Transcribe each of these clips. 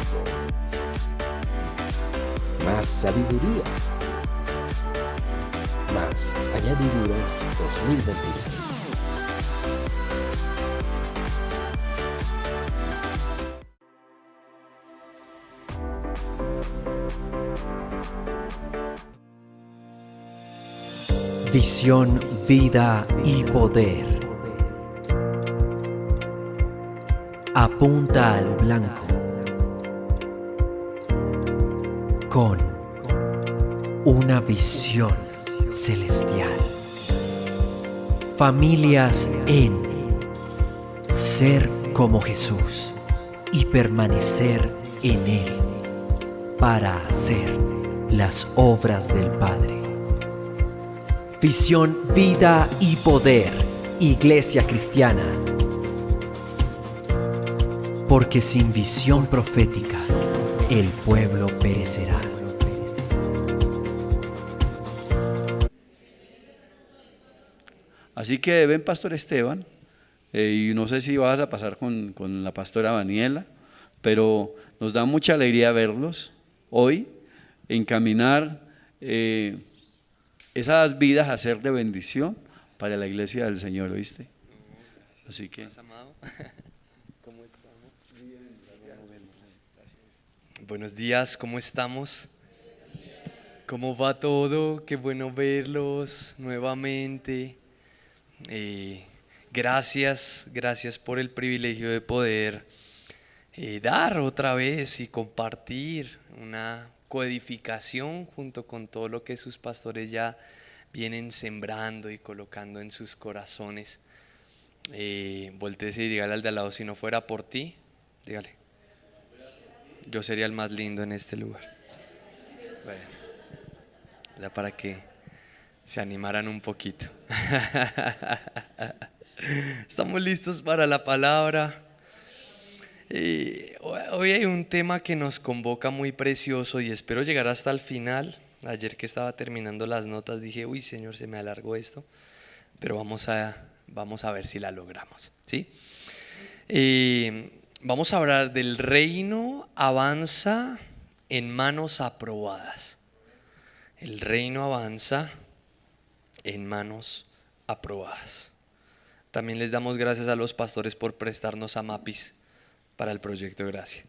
Cristo. Más sabiduría. Más añadiduras 2026. Visión, vida y poder. Apunta al blanco. Con una visión celestial. Familias en ser como Jesús y permanecer en Él para hacer las obras del Padre. Visión, vida y poder. Iglesia Cristiana. Porque sin visión profética, el pueblo perecerá. Así que ven, Pastor Esteban, y no sé si vas a pasar con la pastora Daniela, pero nos da mucha alegría verlos hoy, encaminar esas vidas a ser de bendición para la iglesia del Señor, ¿oíste? Así que… ¿Cómo estamos? Buenos días, ¿cómo estamos? ¿Cómo va todo? Qué bueno verlos nuevamente. Gracias por el privilegio de poder dar otra vez y compartir una coedificación junto con todo lo que sus pastores ya vienen sembrando y colocando en sus corazones. Voltéese y dígale al de al lado: si no fuera por ti, dígale, yo sería el más lindo en este lugar. Bueno, era para que se animaran un poquito. Estamos listos para la palabra. Hoy hay un tema que nos convoca muy precioso y espero llegar hasta el final. Ayer que estaba terminando las notas dije: uy, Señor, se me alargó esto, pero vamos a ver si la logramos, ¿sí? Vamos a hablar del reino avanza en manos aprobadas. El reino avanza en manos aprobadas. También les damos gracias a los pastores por prestarnos a Mapis para el proyecto Gracia.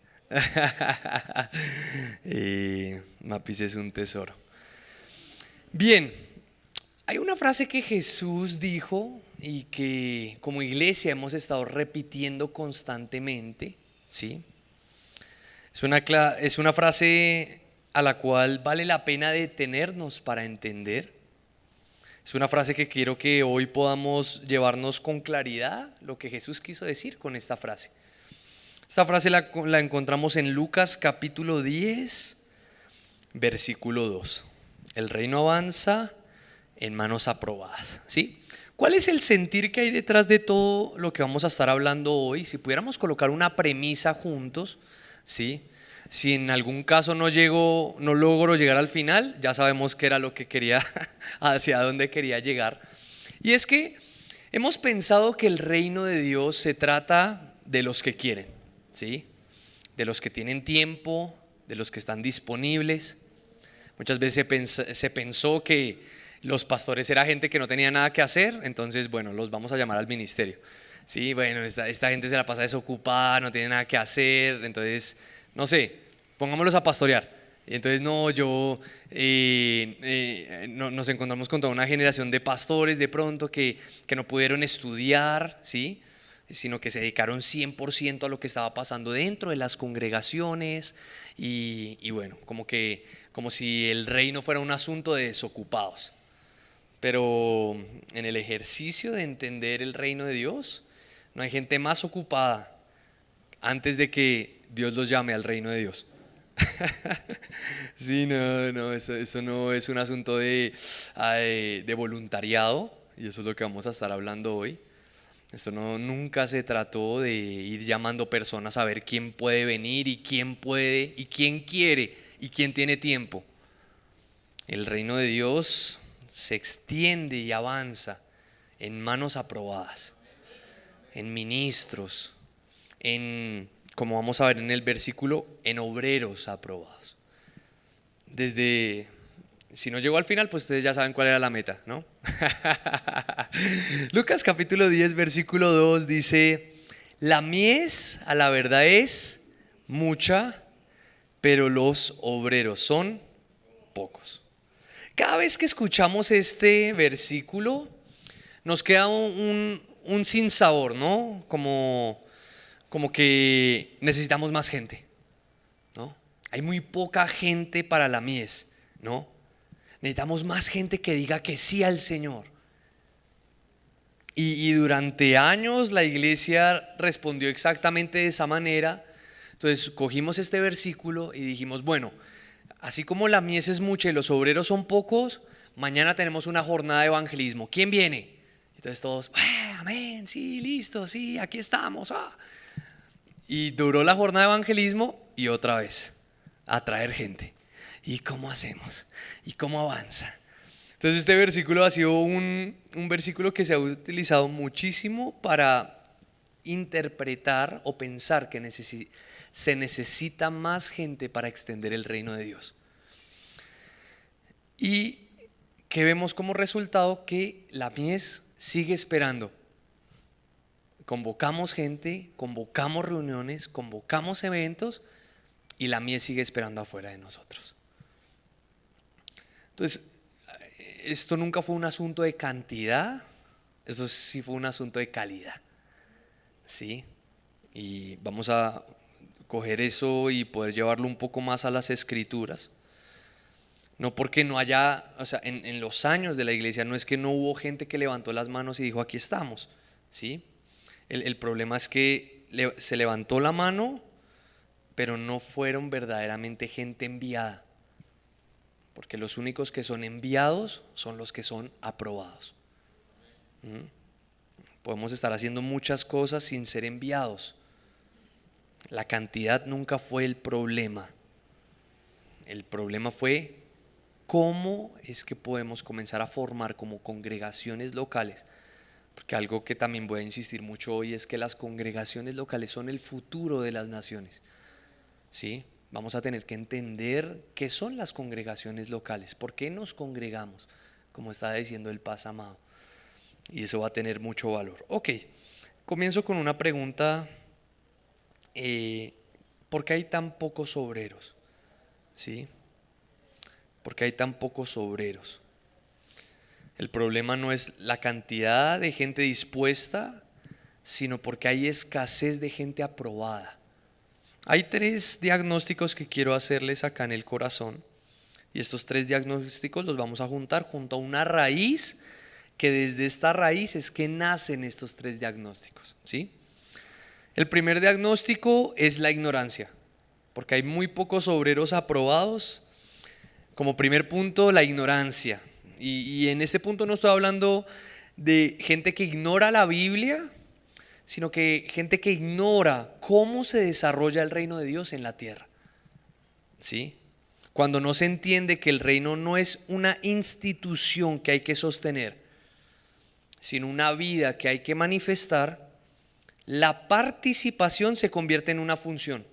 Mapis es un tesoro. Bien, hay una frase que Jesús dijo y que como iglesia hemos estado repitiendo constantemente, ¿sí? Es una frase a la cual vale la pena detenernos para entender. Es una frase que quiero que hoy podamos llevarnos con claridad lo que Jesús quiso decir con esta frase. Esta frase la encontramos en Lucas capítulo 10, versículo 2. El reino avanza en manos aprobadas, ¿sí? ¿Cuál es el sentir que hay detrás de todo lo que vamos a estar hablando hoy? Si pudiéramos colocar una premisa juntos, ¿sí? Si en algún caso no logro llegar al final, ya sabemos qué era lo que quería, hacia dónde quería llegar. Y es que hemos pensado que el reino de Dios se trata de los que quieren, ¿sí? De los que tienen tiempo, de los que están disponibles. Muchas veces se pensó que los pastores era gente que no tenía nada que hacer, entonces bueno, los vamos a llamar al ministerio. Sí, bueno, esta gente se la pasa desocupada, no tiene nada que hacer, entonces, no sé, pongámoslos a pastorear. Y entonces nos encontramos con toda una generación de pastores de pronto que no pudieron estudiar, ¿sí? Sino que se dedicaron 100% a lo que estaba pasando dentro de las congregaciones y bueno, como si el reino fuera un asunto de desocupados. Pero en el ejercicio de entender el reino de Dios, no hay gente más ocupada antes de que Dios los llame al reino de Dios. Sí, eso no es un asunto de voluntariado, y eso es lo que vamos a estar hablando hoy. Esto nunca se trató de ir llamando personas a ver quién puede venir y quién puede y quién quiere y quién tiene tiempo. El reino de Dios se extiende y avanza en manos aprobadas, en ministros, como vamos a ver en el versículo, en obreros aprobados. Si no llegó al final, pues ustedes ya saben cuál era la meta, ¿no? Lucas capítulo 10, versículo 2 dice: la mies a la verdad es mucha, pero los obreros son pocos. Cada vez que escuchamos este versículo, nos queda un sinsabor, ¿no? Como que necesitamos más gente, ¿no? Hay muy poca gente para la mies, ¿no? Necesitamos más gente que diga que sí al Señor. Y durante años la iglesia respondió exactamente de esa manera. Entonces cogimos este versículo y dijimos, bueno, así como la mies es mucha y los obreros son pocos, mañana tenemos una jornada de evangelismo. ¿Quién viene? Entonces todos, amén, sí, listo, sí, aquí estamos. Y duró la jornada de evangelismo y otra vez, a traer gente. ¿Y cómo hacemos? ¿Y cómo avanza? Entonces este versículo ha sido un versículo que se ha utilizado muchísimo para interpretar o pensar que se necesita más gente para extender el reino de Dios. Y que vemos como resultado que la mies sigue esperando. Convocamos gente, convocamos reuniones, convocamos eventos y la mies sigue esperando afuera de nosotros. Entonces, esto nunca fue un asunto de cantidad, eso sí fue un asunto de calidad, ¿sí? Y vamos a coger eso y poder llevarlo un poco más a las escrituras. No porque no haya, o sea, en los años de la iglesia no es que no hubo gente que levantó las manos y dijo aquí estamos, ¿sí? El problema es que se levantó la mano, pero no fueron verdaderamente gente enviada. Porque los únicos que son enviados son los que son aprobados. Podemos estar haciendo muchas cosas sin ser enviados. La cantidad nunca fue el problema. El problema fue cómo es que podemos comenzar a formar como congregaciones locales. Porque algo que también voy a insistir mucho hoy es que las congregaciones locales son el futuro de las naciones. ¿Sí? Vamos a tener que entender qué son las congregaciones locales, por qué nos congregamos, como estaba diciendo el Paz Amado. Y eso va a tener mucho valor. Ok, comienzo con una pregunta. ¿Por qué hay tan pocos obreros? ¿Sí? ¿Por qué hay tan pocos obreros? El problema no es la cantidad de gente dispuesta, sino porque hay escasez de gente aprobada. Hay 3 diagnósticos que quiero hacerles acá en el corazón. Y estos 3 diagnósticos los vamos a juntar junto a una raíz, que desde esta raíz es que nacen estos 3 diagnósticos, ¿sí? El primer diagnóstico es la ignorancia, porque hay muy pocos obreros aprobados. Como primer punto, la ignorancia. Y en este punto no estoy hablando de gente que ignora la Biblia, sino que gente que ignora cómo se desarrolla el reino de Dios en la tierra. ¿Sí? Cuando no se entiende que el reino no es una institución que hay que sostener, sino una vida que hay que manifestar, la participación se convierte en una función,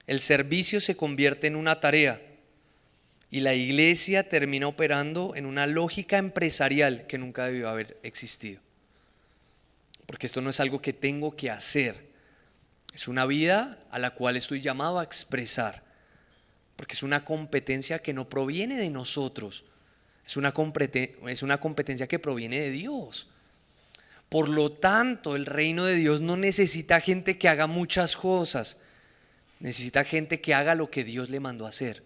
el servicio se convierte en una tarea y la iglesia termina operando en una lógica empresarial que nunca debió haber existido. Porque esto no es algo que tengo que hacer, es una vida a la cual estoy llamado a expresar, porque es una competencia que no proviene de nosotros, es una competencia que proviene de Dios. Por lo tanto, el reino de Dios no necesita gente que haga muchas cosas, necesita gente que haga lo que Dios le mandó a hacer.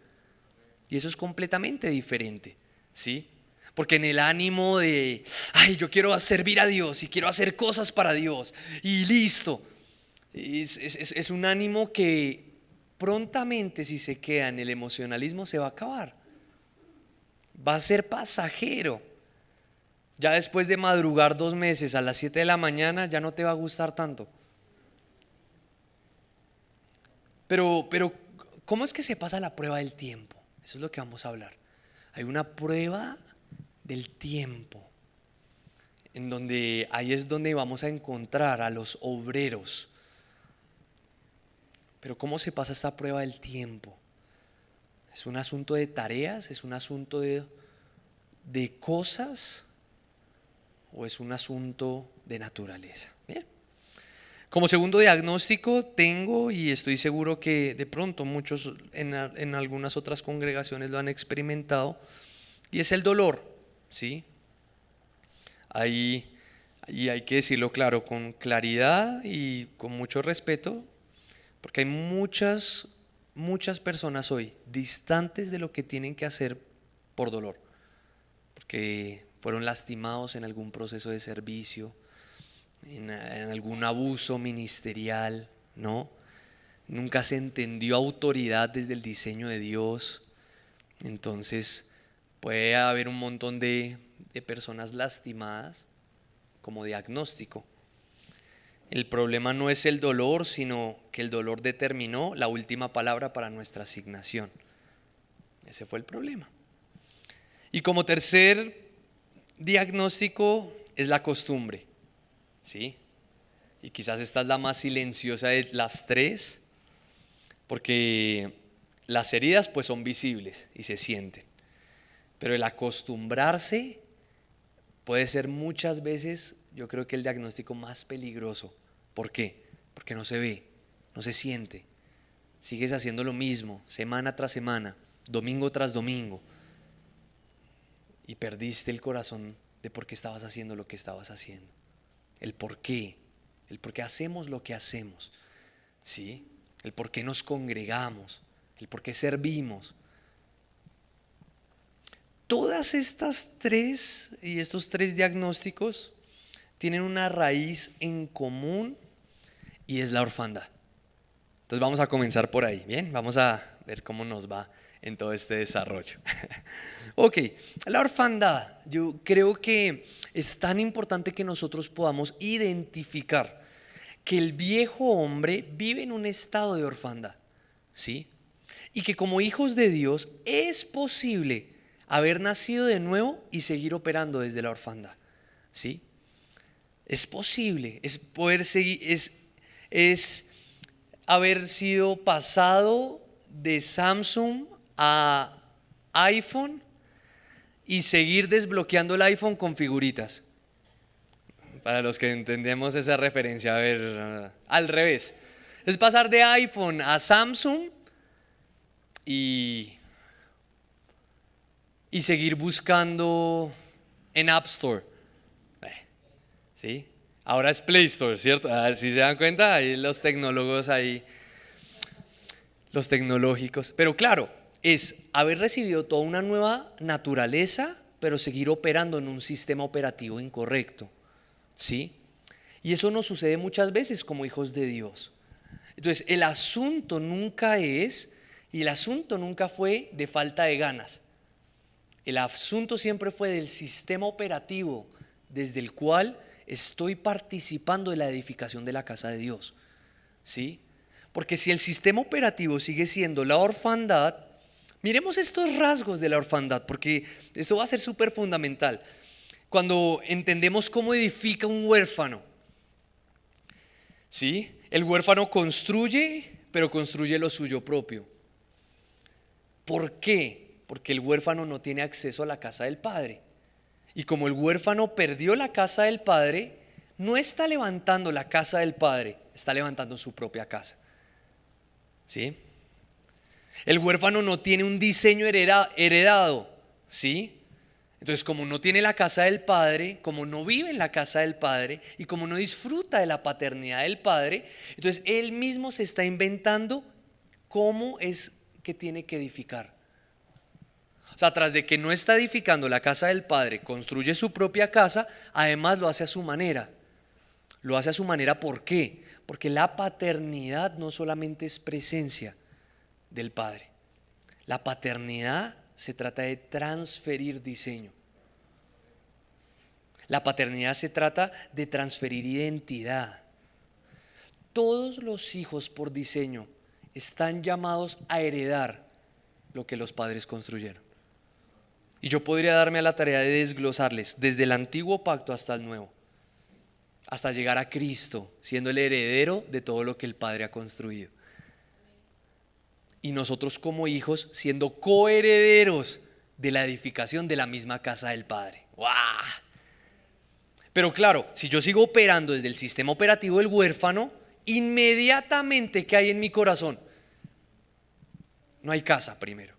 Y eso es completamente diferente, ¿sí? Porque en el ánimo de, yo quiero servir a Dios y quiero hacer cosas para Dios y listo, es un ánimo que prontamente, si se queda en el emocionalismo, se va a acabar. Va a ser pasajero. Ya después de madrugar 2 meses a las 7 de la mañana ya no te va a gustar tanto. Pero ¿cómo es que se pasa la prueba del tiempo? Eso es lo que vamos a hablar. Hay una prueba del tiempo, en donde ahí es donde vamos a encontrar a los obreros. Pero ¿cómo se pasa esta prueba del tiempo? ¿Es un asunto de tareas? ¿Es un asunto de cosas? ¿O es un asunto de naturaleza? Bien. Como segundo diagnóstico tengo, y estoy seguro que de pronto muchos en algunas otras congregaciones lo han experimentado, y es el dolor, ¿sí? Ahí hay que decirlo claro, con claridad y con mucho respeto, porque hay muchas personas hoy distantes de lo que tienen que hacer por dolor, porque fueron lastimados en algún proceso de servicio, en algún abuso ministerial, ¿no? Nunca se entendió autoridad desde el diseño de Dios. Entonces puede haber un montón de personas lastimadas como diagnóstico. El problema no es el dolor, sino que el dolor determinó la última palabra para nuestra asignación. Ese fue el problema. Y como tercer diagnóstico es la costumbre, ¿sí? Y quizás esta es la más silenciosa de las tres, porque las heridas pues son visibles y se sienten, pero el acostumbrarse puede ser muchas veces, yo creo que el diagnóstico más peligroso. ¿Por qué? Porque no se ve, no se siente. Sigues haciendo lo mismo, semana tras semana, domingo tras domingo, y perdiste el corazón de por qué estabas haciendo lo que estabas haciendo. El por qué hacemos lo que hacemos, ¿sí? El por qué nos congregamos, el por qué servimos. Todas estas tres y estos tres diagnósticos tienen una raíz en común y es la orfandad. Entonces vamos a comenzar por ahí, ¿bien? Vamos a ver cómo nos va en todo este desarrollo. Ok, la orfandad. Yo creo que es tan importante que nosotros podamos identificar que el viejo hombre vive en un estado de orfandad, ¿sí? Y que como hijos de Dios es posible haber nacido de nuevo y seguir operando desde la orfandad, ¿sí? Es posible, es poder seguir, es haber sido pasado de Samsung a iPhone y seguir desbloqueando el iPhone con figuritas. Para los que entendemos esa referencia, a ver, al revés. Es pasar de iPhone a Samsung y seguir buscando en App Store. ¿Sí? Ahora es Play Store, ¿cierto? A ver si se dan cuenta, ahí los tecnólogos ahí, los tecnológicos. Pero claro, es haber recibido toda una nueva naturaleza, pero seguir operando en un sistema operativo incorrecto, ¿sí? Y eso nos sucede muchas veces como hijos de Dios. Entonces, el asunto nunca es, y el asunto nunca fue de falta de ganas. El asunto siempre fue del sistema operativo desde el cual estoy participando de la edificación de la casa de Dios, ¿sí? Porque si el sistema operativo sigue siendo la orfandad, miremos estos rasgos de la orfandad, porque esto va a ser súper fundamental. Cuando entendemos cómo edifica un huérfano, ¿sí? El huérfano construye, pero construye lo suyo propio. ¿Por qué? Porque el huérfano no tiene acceso a la casa del padre. Y como el huérfano perdió la casa del padre, no está levantando la casa del padre, está levantando su propia casa, ¿sí? El huérfano no tiene un diseño heredado, ¿sí? Entonces, como no tiene la casa del padre, como no vive en la casa del padre y como no disfruta de la paternidad del padre, entonces él mismo se está inventando cómo es que tiene que edificar. O sea, tras de que no está edificando la casa del padre, construye su propia casa, además lo hace a su manera. Lo hace a su manera, ¿por qué? Porque la paternidad no solamente es presencia del padre. La paternidad se trata de transferir diseño. La paternidad se trata de transferir identidad. Todos los hijos por diseño están llamados a heredar lo que los padres construyeron. Y yo podría darme a la tarea de desglosarles desde el antiguo pacto hasta el nuevo, hasta llegar a Cristo, siendo el heredero de todo lo que el Padre ha construido. y nosotros como hijos siendo coherederos de la edificación de la misma casa del Padre. ¡Wow! Pero claro, si yo sigo operando desde el sistema operativo del huérfano, inmediatamente, ¿qué hay en mi corazón? No hay casa primero.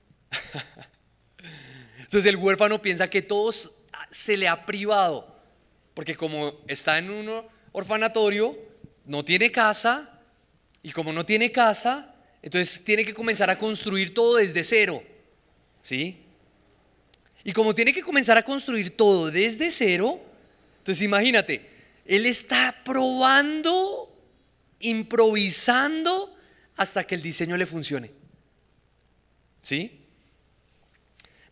Entonces el huérfano piensa que todo se le ha privado, porque como está en un orfanatorio, no tiene casa, y como no tiene casa, entonces tiene que comenzar a construir todo desde cero, ¿sí? Y como tiene que comenzar a construir todo desde cero, entonces imagínate, él está probando, improvisando hasta que el diseño le funcione, ¿sí?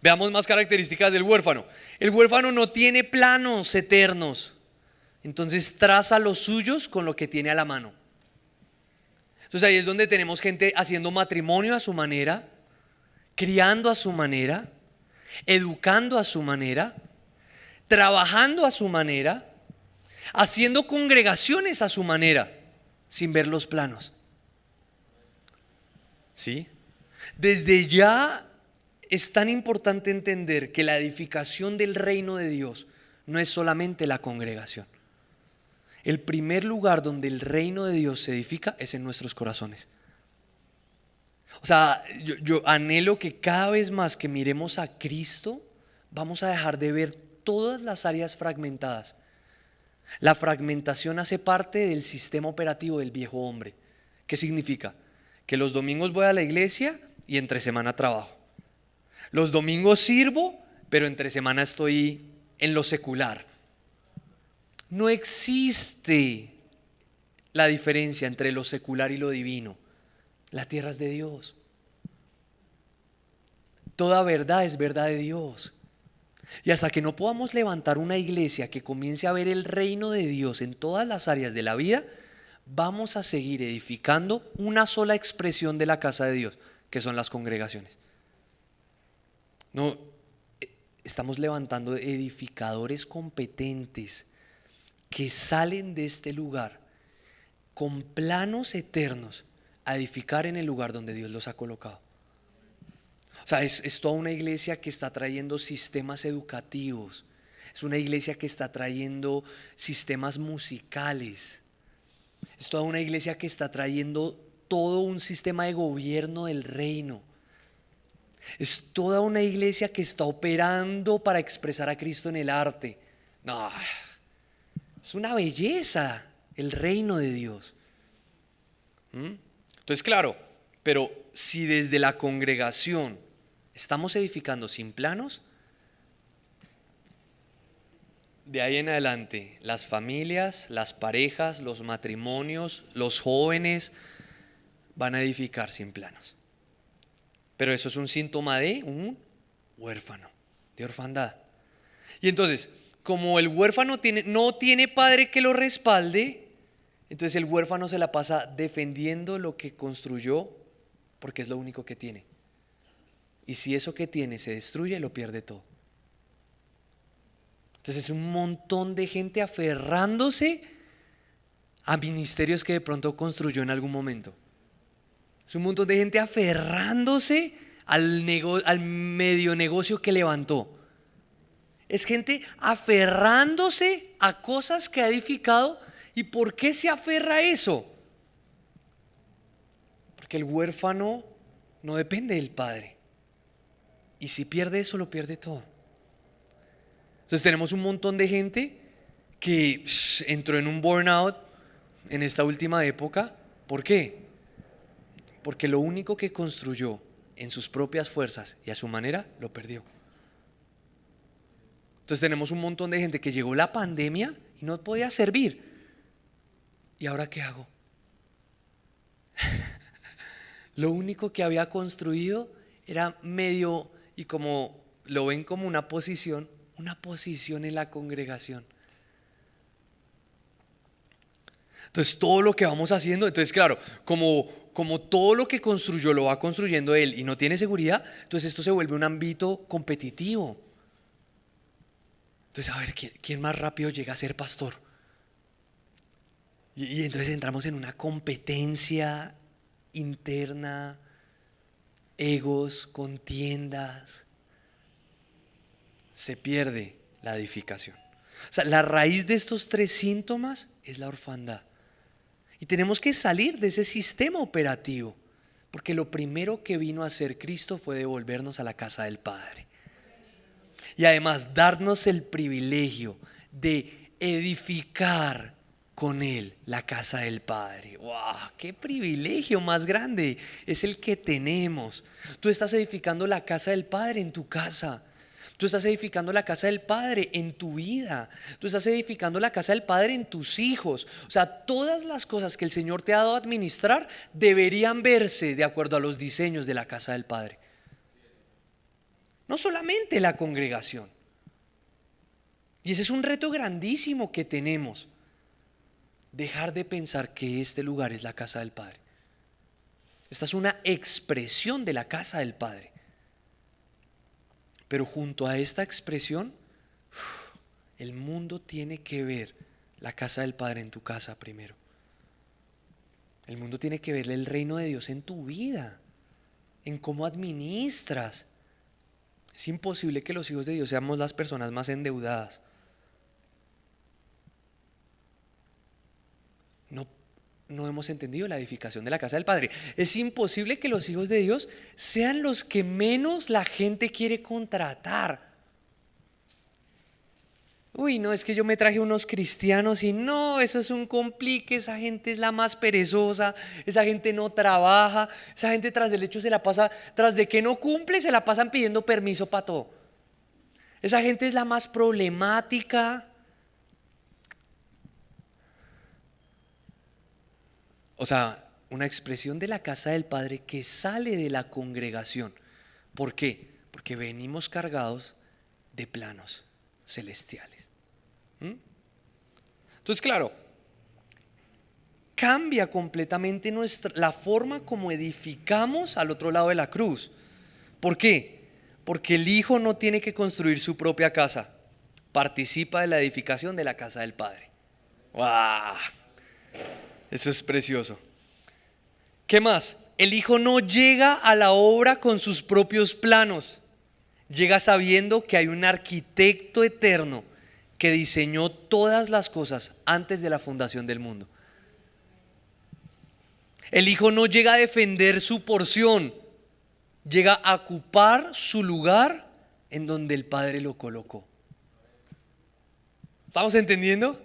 Veamos más características del huérfano. El huérfano no tiene planos eternos, entonces traza los suyos con lo que tiene a la mano. Entonces ahí es donde tenemos gente haciendo matrimonio a su manera, criando a su manera, educando a su manera, trabajando a su manera, haciendo congregaciones a su manera, sin ver los planos. ¿Sí? Desde ya es tan importante entender que la edificación del reino de Dios no es solamente la congregación. El primer lugar donde el reino de Dios se edifica es en nuestros corazones. O sea, yo anhelo que cada vez más que miremos a Cristo, vamos a dejar de ver todas las áreas fragmentadas. La fragmentación hace parte del sistema operativo del viejo hombre. ¿Qué significa? Que los domingos voy a la iglesia y entre semana trabajo. Los domingos sirvo, pero entre semana estoy en lo secular. No existe la diferencia entre lo secular y lo divino. La tierra es de Dios. Toda verdad es verdad de Dios. Y hasta que no podamos levantar una iglesia que comience a ver el reino de Dios en todas las áreas de la vida, vamos a seguir edificando una sola expresión de la casa de Dios, que son las congregaciones. No, estamos levantando edificadores competentes que salen de este lugar con planos eternos a edificar en el lugar donde Dios los ha colocado. O sea, es toda una iglesia que está trayendo sistemas educativos, es una iglesia que está trayendo sistemas musicales, es toda una iglesia que está trayendo todo un sistema de gobierno del reino. Es toda una iglesia que está operando para expresar a Cristo en el arte. No, es una belleza el reino de Dios. Entonces, claro, pero si desde la congregación estamos edificando sin planos, de ahí en adelante las familias, las parejas, los matrimonios, los jóvenes van a edificar sin planos. Pero eso es un síntoma de un huérfano, de orfandad. Y entonces, como el huérfano no tiene padre que lo respalde, entonces el huérfano se la pasa defendiendo lo que construyó porque es lo único que tiene. Y si eso que tiene se destruye, lo pierde todo. Entonces es un montón de gente aferrándose a ministerios que de pronto construyó en algún momento. Es un montón de gente aferrándose al medio negocio que levantó. Es gente aferrándose a cosas que ha edificado. ¿Y por qué se aferra a eso? Porque el huérfano no depende del padre. Y si pierde eso, lo pierde todo. Entonces tenemos un montón de gente que entró en un burnout en esta última época. ¿Por qué? Porque lo único que construyó en sus propias fuerzas y a su manera, lo perdió. Entonces tenemos un montón de gente que llegó la pandemia y no podía servir. ¿Y ahora qué hago? Lo único que había construido era medio, y como lo ven como una posición en la congregación. Entonces todo lo que vamos haciendo, entonces claro, como todo lo que construyó lo va construyendo él y no tiene seguridad, entonces esto se vuelve un ámbito competitivo. Entonces a ver, ¿quién más rápido llega a ser pastor? Y entonces entramos en una competencia interna egos, contiendas, se pierde la edificación. O sea, la raíz de estos 3 síntomas es la orfandad. Y tenemos que salir de ese sistema operativo, porque lo primero que vino a hacer Cristo fue devolvernos a la casa del Padre. Y además darnos el privilegio de edificar con Él la casa del Padre. ¡Wow! ¡Qué privilegio más grande es el que tenemos! Tú estás edificando la casa del Padre en tu casa. Tú estás edificando la casa del Padre en tu vida. Tú estás edificando la casa del Padre en tus hijos. O sea, todas las cosas que el Señor te ha dado a administrar deberían verse de acuerdo a los diseños de la casa del Padre. No solamente la congregación. Y ese es un reto grandísimo que tenemos. Dejar de pensar que este lugar es la casa del Padre. Esta es una expresión de la casa del Padre. Pero junto a esta expresión, el mundo tiene que ver la casa del Padre en tu casa primero. El mundo tiene que ver el reino de Dios en tu vida, en cómo administras. Es imposible que los hijos de Dios seamos las personas más endeudadas. No hemos entendido la edificación de la casa del Padre. Es imposible que los hijos de Dios sean los que menos la gente quiere contratar. Uy, no, es que yo me traje unos cristianos y no, eso es un complique, esa gente es la más perezosa, esa gente no trabaja, esa gente tras del hecho se la pasa, tras de que no cumple, se la pasan pidiendo permiso para todo. Esa gente es la más problemática. O sea, una expresión de la casa del Padre que sale de la congregación. ¿Por qué? Porque venimos cargados de planos celestiales. Entonces, claro, cambia completamente la forma como edificamos al otro lado de la cruz. ¿Por qué? Porque el Hijo no tiene que construir su propia casa. Participa de la edificación de la casa del Padre. ¡Wow! Eso es precioso. ¿Qué más? El Hijo no llega a la obra con sus propios planos. Llega sabiendo que hay un arquitecto eterno que diseñó todas las cosas antes de la fundación del mundo. El Hijo no llega a defender su porción, llega a ocupar su lugar en donde el Padre lo colocó. ¿Estamos entendiendo?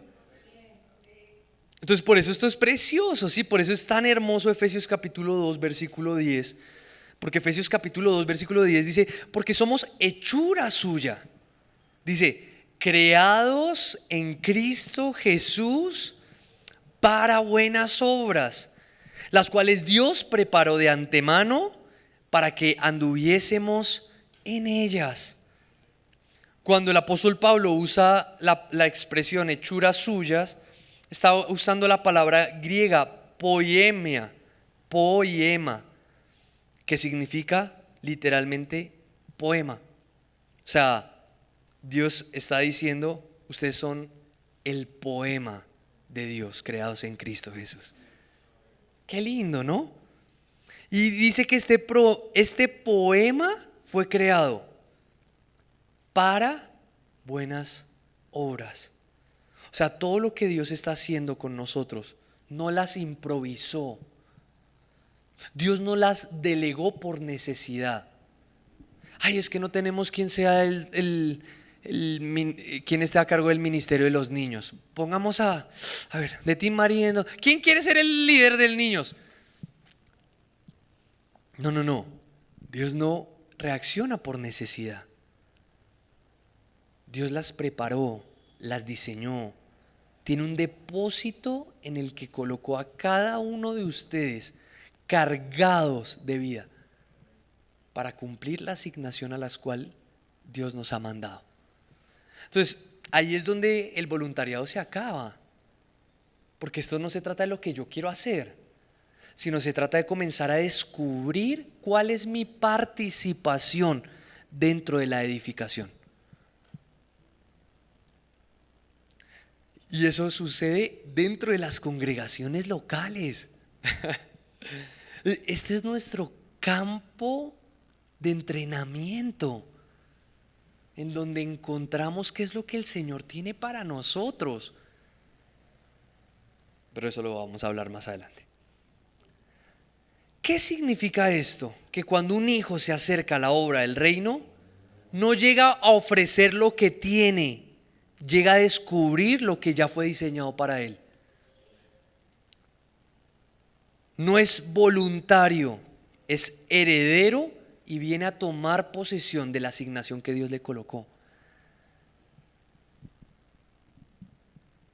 Entonces por eso esto es precioso, ¿sí? Por eso es tan hermoso Efesios capítulo 2 versículo 10. Porque Efesios capítulo 2 versículo 10 dice, porque somos hechura suya. Dice, creados en Cristo Jesús para buenas obras, las cuales Dios preparó de antemano para que anduviésemos en ellas. Cuando el apóstol Pablo usa la expresión hechuras suyas, está usando la palabra griega poema, que significa literalmente poema. O sea, Dios está diciendo, ustedes son el poema de Dios creados en Cristo Jesús. Qué lindo, ¿no? Y dice que este poema fue creado para buenas obras. O sea, todo lo que Dios está haciendo con nosotros, no las improvisó. Dios no las delegó por necesidad. Ay, es que no tenemos quien sea quien esté a cargo del ministerio de los niños. Pongamos a ver, de ti María, ¿quién quiere ser el líder de los niños? No. Dios no reacciona por necesidad. Dios las preparó, las diseñó. Tiene un depósito en el que colocó a cada uno de ustedes cargados de vida para cumplir la asignación a la cual Dios nos ha mandado. Entonces, ahí es donde el voluntariado se acaba, porque esto no se trata de lo que yo quiero hacer, sino se trata de comenzar a descubrir cuál es mi participación dentro de la edificación. Y eso sucede dentro de las congregaciones locales. Este es nuestro campo de entrenamiento, en donde encontramos qué es lo que el Señor tiene para nosotros. Pero eso lo vamos a hablar más adelante. ¿Qué significa esto? Que cuando un hijo se acerca a la obra del reino, no llega a ofrecer lo que tiene, llega a descubrir lo que ya fue diseñado para él. No es voluntario, es heredero y viene a tomar posesión de la asignación que Dios le colocó.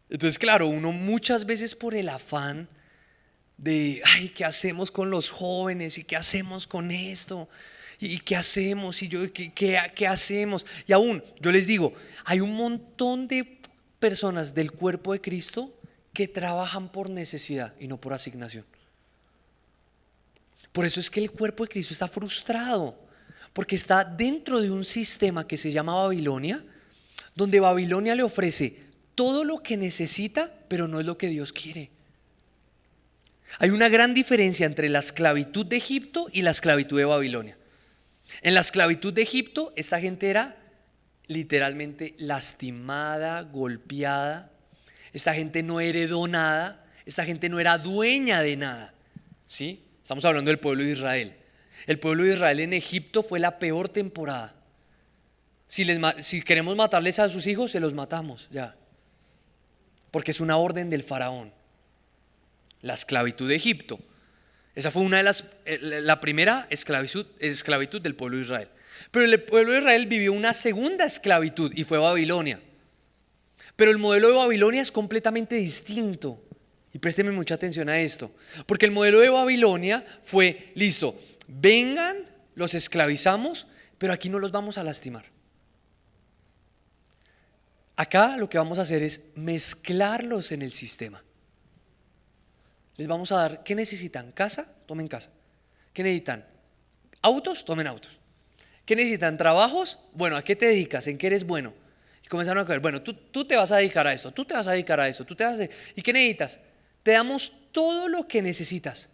Entonces, claro, uno muchas veces por el afán de, ay, ¿qué hacemos con los jóvenes? ¿Y qué hacemos con esto? ¿Y qué hacemos? ¿Y yo qué hacemos? Y aún, yo les digo, hay un montón de personas del cuerpo de Cristo que trabajan por necesidad y no por asignación. Por eso es que el cuerpo de Cristo está frustrado, porque está dentro de un sistema que se llama Babilonia, donde Babilonia le ofrece todo lo que necesita, pero no es lo que Dios quiere. Hay una gran diferencia entre la esclavitud de Egipto y la esclavitud de Babilonia. En la esclavitud de Egipto, esta gente era literalmente lastimada, golpeada. Esta gente no heredó nada, esta gente no era dueña de nada, ¿sí? Estamos hablando del pueblo de Israel. El pueblo de Israel en Egipto fue la peor temporada. Si queremos matarles a sus hijos, se los matamos ya. Porque es una orden del faraón. La esclavitud de Egipto. Esa fue la primera esclavitud del pueblo de Israel. Pero el pueblo de Israel vivió una segunda esclavitud y fue Babilonia. Pero el modelo de Babilonia es completamente distinto. Y présteme mucha atención a esto. Porque el modelo de Babilonia fue, listo, vengan, los esclavizamos, pero aquí no los vamos a lastimar. Acá lo que vamos a hacer es mezclarlos en el sistema. Les vamos a dar, ¿qué necesitan? ¿Casa? Tomen casa. ¿Qué necesitan? ¿Autos? Tomen autos. ¿Qué necesitan? ¿Trabajos? Bueno, ¿a qué te dedicas? ¿En qué eres bueno? Y comenzaron a ver, bueno, tú te vas a dedicar a esto, tú te vas a dedicar a esto, ¿y qué necesitas? Te damos todo lo que necesitas.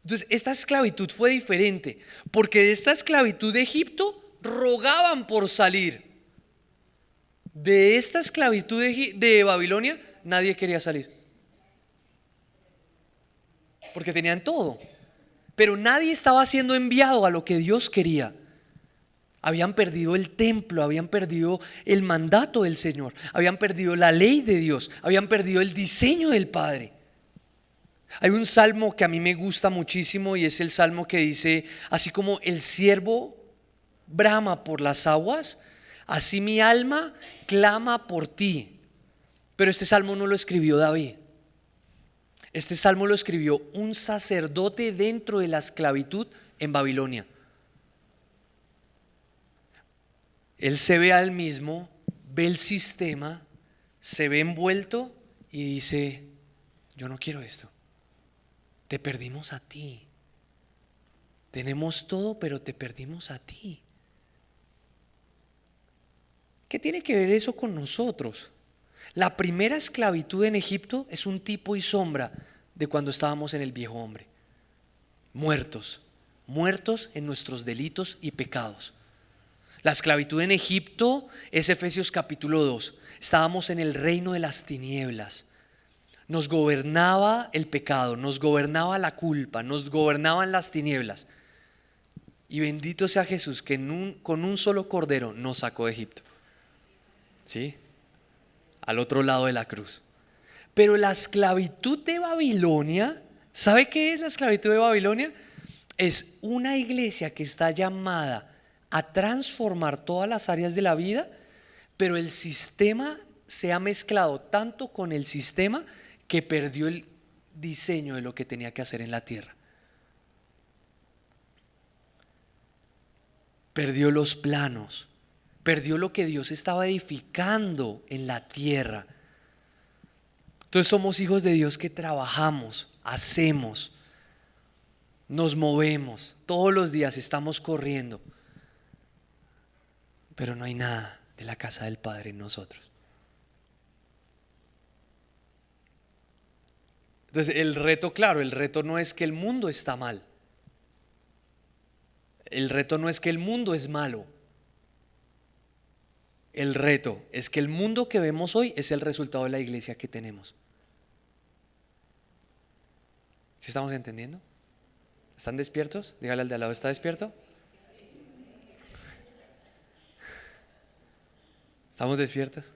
Entonces, esta esclavitud fue diferente, porque de esta esclavitud de Egipto rogaban por salir. De esta esclavitud de Babilonia, nadie quería salir. Porque tenían todo. Pero nadie estaba siendo enviado a lo que Dios quería. Habían perdido el templo, habían perdido el mandato del Señor, habían perdido la ley de Dios, habían perdido el diseño del Padre. Hay un salmo que a mí me gusta muchísimo y es el salmo que dice, así como el ciervo brama por las aguas, así mi alma clama por ti. Pero este salmo no lo escribió David. Este salmo lo escribió un sacerdote dentro de la esclavitud en Babilonia. Él se ve al mismo, ve el sistema, se ve envuelto y dice, yo no quiero esto. Te perdimos a ti. Tenemos todo, pero te perdimos a ti. ¿Qué tiene que ver eso con nosotros? La primera esclavitud en Egipto es un tipo y sombra de cuando estábamos en el viejo hombre. Muertos en nuestros delitos y pecados. La esclavitud en Egipto es Efesios capítulo 2. Estábamos en el reino de las tinieblas. Nos gobernaba el pecado, nos gobernaba la culpa, nos gobernaban las tinieblas. Y bendito sea Jesús que con un solo cordero nos sacó de Egipto. ¿Sí? Al otro lado de la cruz. Pero la esclavitud de Babilonia, ¿sabe qué es la esclavitud de Babilonia? Es una iglesia que está llamada a transformar todas las áreas de la vida, pero el sistema se ha mezclado tanto con el sistema que perdió el diseño de lo que tenía que hacer en la tierra. Perdió los planos, perdió lo que Dios estaba edificando en la tierra. Entonces somos hijos de Dios que trabajamos, hacemos, nos movemos, todos los días estamos corriendo, pero no hay nada de la casa del Padre en nosotros. Entonces el reto, claro, el reto no es que el mundo está mal. El reto no es que el mundo es malo. El reto es que el mundo que vemos hoy es el resultado de la iglesia que tenemos. ¿Sí estamos entendiendo? ¿Están despiertos? Dígale al de al lado, ¿está despierto? ¿Estamos despiertos?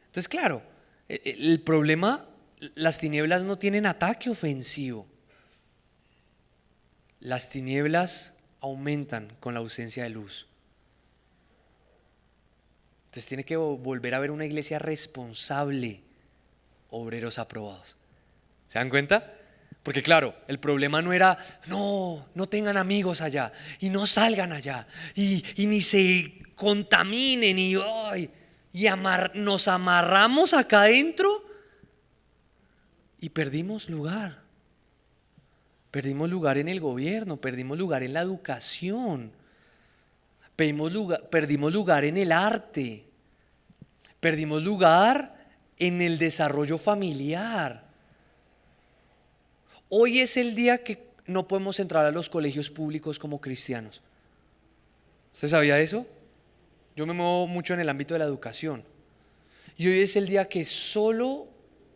Entonces, claro, el problema, las tinieblas no tienen ataque ofensivo. Las tinieblas aumentan con la ausencia de luz. Entonces tiene que volver a haber una iglesia responsable, obreros aprobados. ¿Se dan cuenta? Porque claro, el problema no era, no tengan amigos allá y no salgan allá y ni se contaminen nos amarramos acá adentro y perdimos lugar. Perdimos lugar en el gobierno, perdimos lugar en la educación, perdimos lugar en el arte, perdimos lugar en el desarrollo familiar. Hoy es el día que no podemos entrar a los colegios públicos como cristianos. ¿Usted sabía eso? Yo me muevo mucho en el ámbito de la educación. Y hoy es el día que solo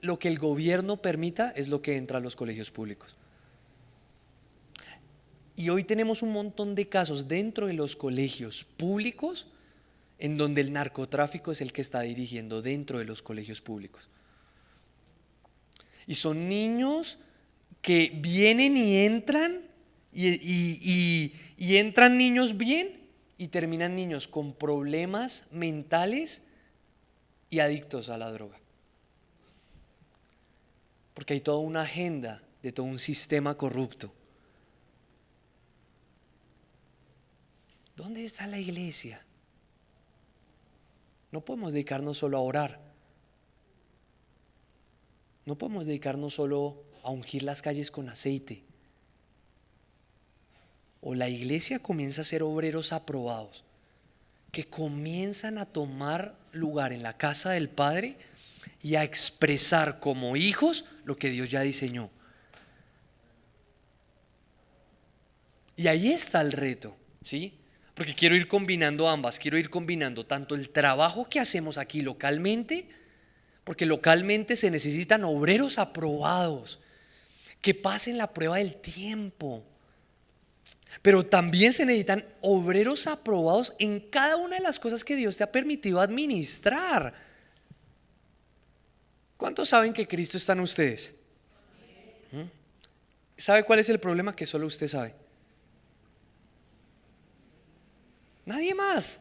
lo que el gobierno permita es lo que entra a los colegios públicos. Y hoy tenemos un montón de casos dentro de los colegios públicos en donde el narcotráfico es el que está dirigiendo dentro de los colegios públicos. Y son niños que vienen y entran y entran niños bien y terminan niños con problemas mentales y adictos a la droga. Porque hay toda una agenda de todo un sistema corrupto. ¿Dónde está la iglesia? No podemos dedicarnos solo a orar. No podemos dedicarnos solo a ungir las calles con aceite. O la iglesia comienza a ser obreros aprobados, que comienzan a tomar lugar en la casa del Padre y a expresar como hijos lo que Dios ya diseñó. Y ahí está el reto, ¿sí? Porque quiero ir combinando ambas, quiero ir combinando tanto el trabajo que hacemos aquí localmente, porque localmente se necesitan obreros aprobados, que pasen la prueba del tiempo. Pero también se necesitan obreros aprobados en cada una de las cosas que Dios te ha permitido administrar. ¿Cuántos saben que Cristo está en ustedes? ¿Sabe cuál es el problema? Que solo usted sabe. Nadie más.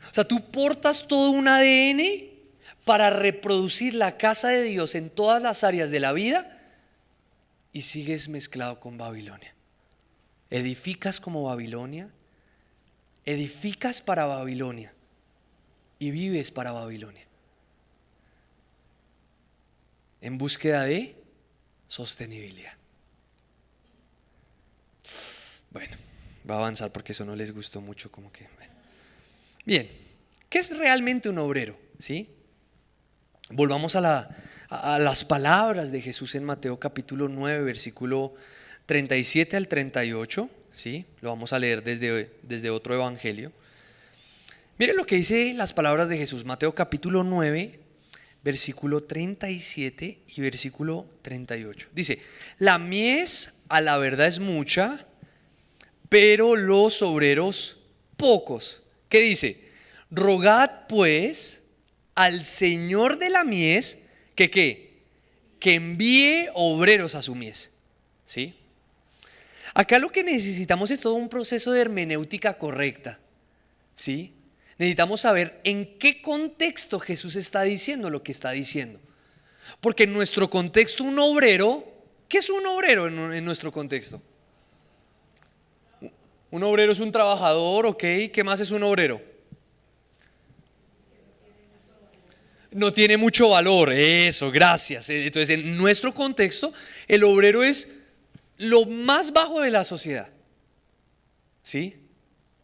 O sea, tú portas todo un ADN para reproducir la casa de Dios en todas las áreas de la vida y sigues mezclado con Babilonia. Edificas como Babilonia, edificas para Babilonia y vives para Babilonia. En búsqueda de sostenibilidad. Bueno, va a avanzar porque eso no les gustó mucho, como que bueno. Bien, ¿qué es realmente un obrero? ¿Sí? Volvamos a las palabras de Jesús en Mateo capítulo 9, versículo 37 al 38, ¿sí? Lo vamos a leer desde otro evangelio. Miren lo que dice las palabras de Jesús, Mateo capítulo 9, versículo 37 y versículo 38. Dice, la mies a la verdad es mucha, pero los obreros pocos. ¿Qué dice? Rogad pues al Señor de la mies que envíe obreros a su mies. ¿Sí? Acá lo que necesitamos es todo un proceso de hermenéutica correcta. ¿Sí? Necesitamos saber en qué contexto Jesús está diciendo lo que está diciendo. Porque en nuestro contexto un obrero, ¿qué es un obrero en nuestro contexto? Un obrero es un trabajador, ¿ok? ¿Qué más es un obrero? No tiene mucho valor, eso, gracias. Entonces, en nuestro contexto, el obrero es lo más bajo de la sociedad. ¿Sí?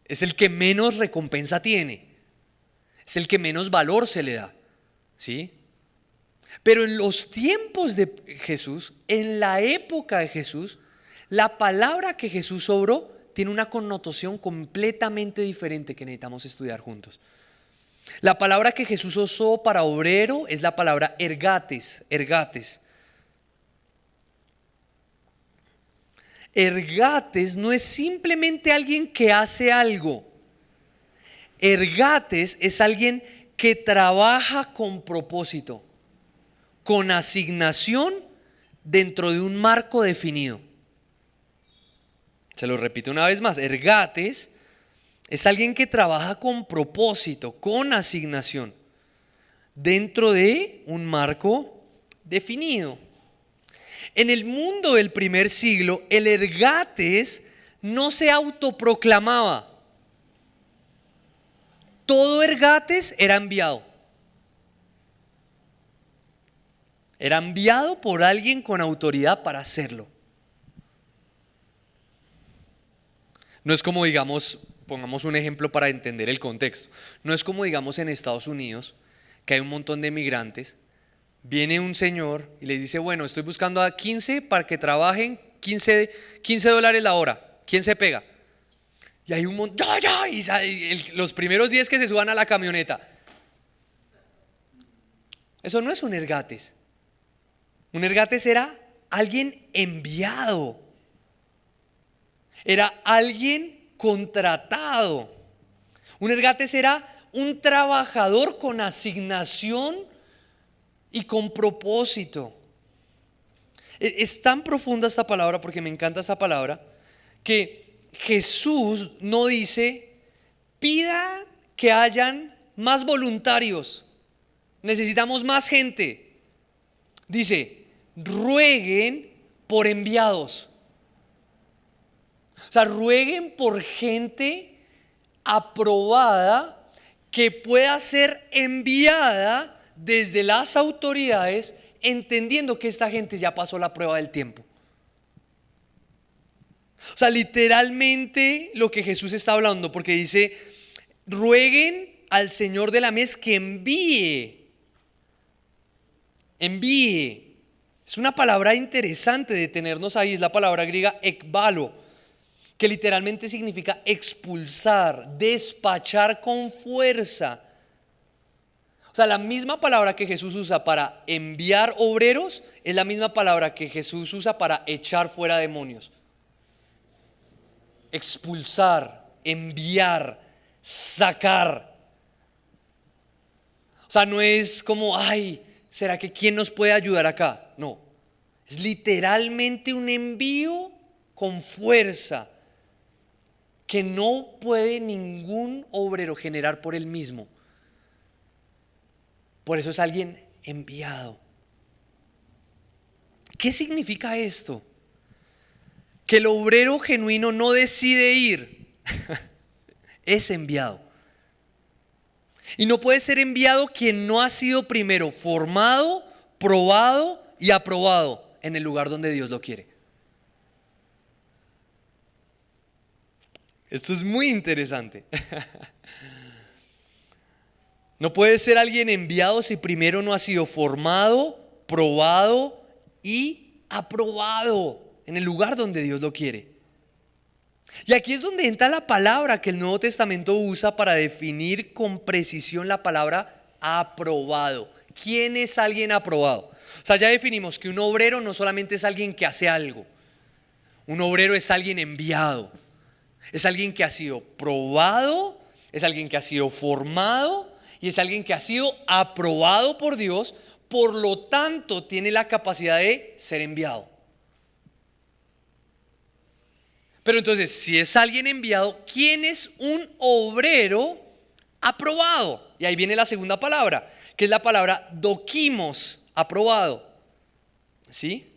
Es el que menos recompensa tiene. Es el que menos valor se le da. ¿Sí? Pero en los tiempos de Jesús, en la época de Jesús, la palabra que Jesús obró tiene una connotación completamente diferente que necesitamos estudiar juntos. La palabra que Jesús usó para obrero es la palabra ergates. Ergates no es simplemente alguien que hace algo. Ergates es alguien que trabaja con propósito, con asignación dentro de un marco definido. Se lo repito una vez más, ergates es alguien que trabaja con propósito, con asignación, dentro de un marco definido. En el mundo del primer siglo, el ergates no se autoproclamaba. Todo ergates era enviado. Era enviado por alguien con autoridad para hacerlo. No es como, digamos, pongamos un ejemplo para entender el contexto. No es como, digamos, en Estados Unidos, que hay un montón de migrantes. Viene un señor y les dice, bueno, estoy buscando a 15 para que trabajen $15 la hora. ¿Quién se pega? Y hay un montón, y los primeros 10 que se suban a la camioneta. Eso no es un ergates. Un ergates era alguien enviado. Era alguien contratado. Un ergates era un trabajador con asignación y con propósito. Es tan profunda esta palabra, porque me encanta esta palabra, que Jesús no dice, pida que hayan más voluntarios, necesitamos más gente. Dice, rueguen por enviados. O sea, rueguen por gente aprobada que pueda ser enviada desde las autoridades, entendiendo que esta gente ya pasó la prueba del tiempo. O sea, literalmente lo que Jesús está hablando, porque dice, rueguen al Señor de la mies que envíe. Es una palabra interesante de tenernos ahí, es la palabra griega ekbalo, que literalmente significa expulsar, despachar con fuerza. O sea, la misma palabra que Jesús usa para enviar obreros es la misma palabra que Jesús usa para echar fuera demonios. Expulsar, enviar, sacar. O sea, no es como, ay, ¿será que quién nos puede ayudar acá? No, es literalmente un envío con fuerza que no puede ningún obrero generar por él mismo. Por eso es alguien enviado. ¿Qué significa esto? Que el obrero genuino no decide ir, es enviado. Y no puede ser enviado quien no ha sido primero formado, probado y aprobado en el lugar donde Dios lo quiere. Esto es muy interesante. No puede ser alguien enviado si primero no ha sido formado, probado y aprobado en el lugar donde Dios lo quiere. Y aquí es donde entra la palabra que el Nuevo Testamento usa para definir con precisión la palabra aprobado. ¿Quién es alguien aprobado? O sea, ya definimos que un obrero no solamente es alguien que hace algo. Un obrero es alguien enviado. Es alguien que ha sido probado, es alguien que ha sido formado y es alguien que ha sido aprobado por Dios, por lo tanto tiene la capacidad de ser enviado. Pero entonces, si es alguien enviado, ¿quién es un obrero aprobado? Y ahí viene la segunda palabra, que es la palabra dokimos, aprobado. ¿Sí?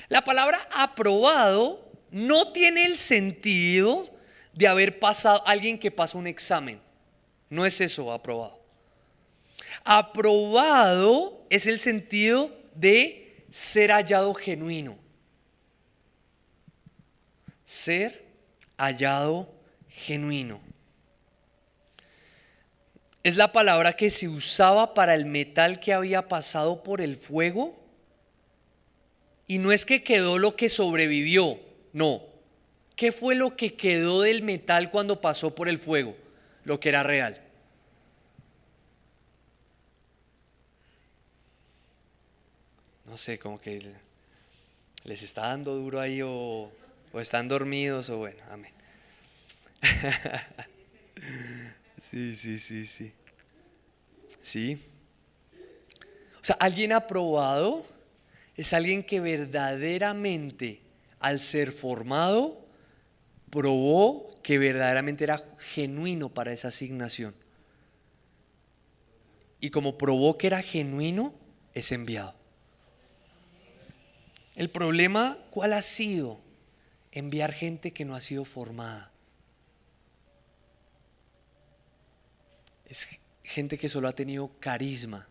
La palabra aprobado no tiene el sentido de haber pasado, alguien que pasa un examen. No es eso, aprobado. Aprobado es el sentido de ser hallado genuino. Ser hallado genuino. Es la palabra que se usaba para el metal que había pasado por el fuego. Y no es que quedó lo que sobrevivió, no. ¿Qué fue lo que quedó del metal cuando pasó por el fuego? Lo que era real. No sé, como que les está dando duro ahí o están dormidos o bueno, amén. Sí. Sí. O sea, alguien aprobado es alguien que verdaderamente al ser formado probó que verdaderamente era genuino para esa asignación. Y como probó que era genuino, es enviado. El problema, ¿cuál ha sido? Enviar gente que no ha sido formada. Es gente que solo ha tenido carisma,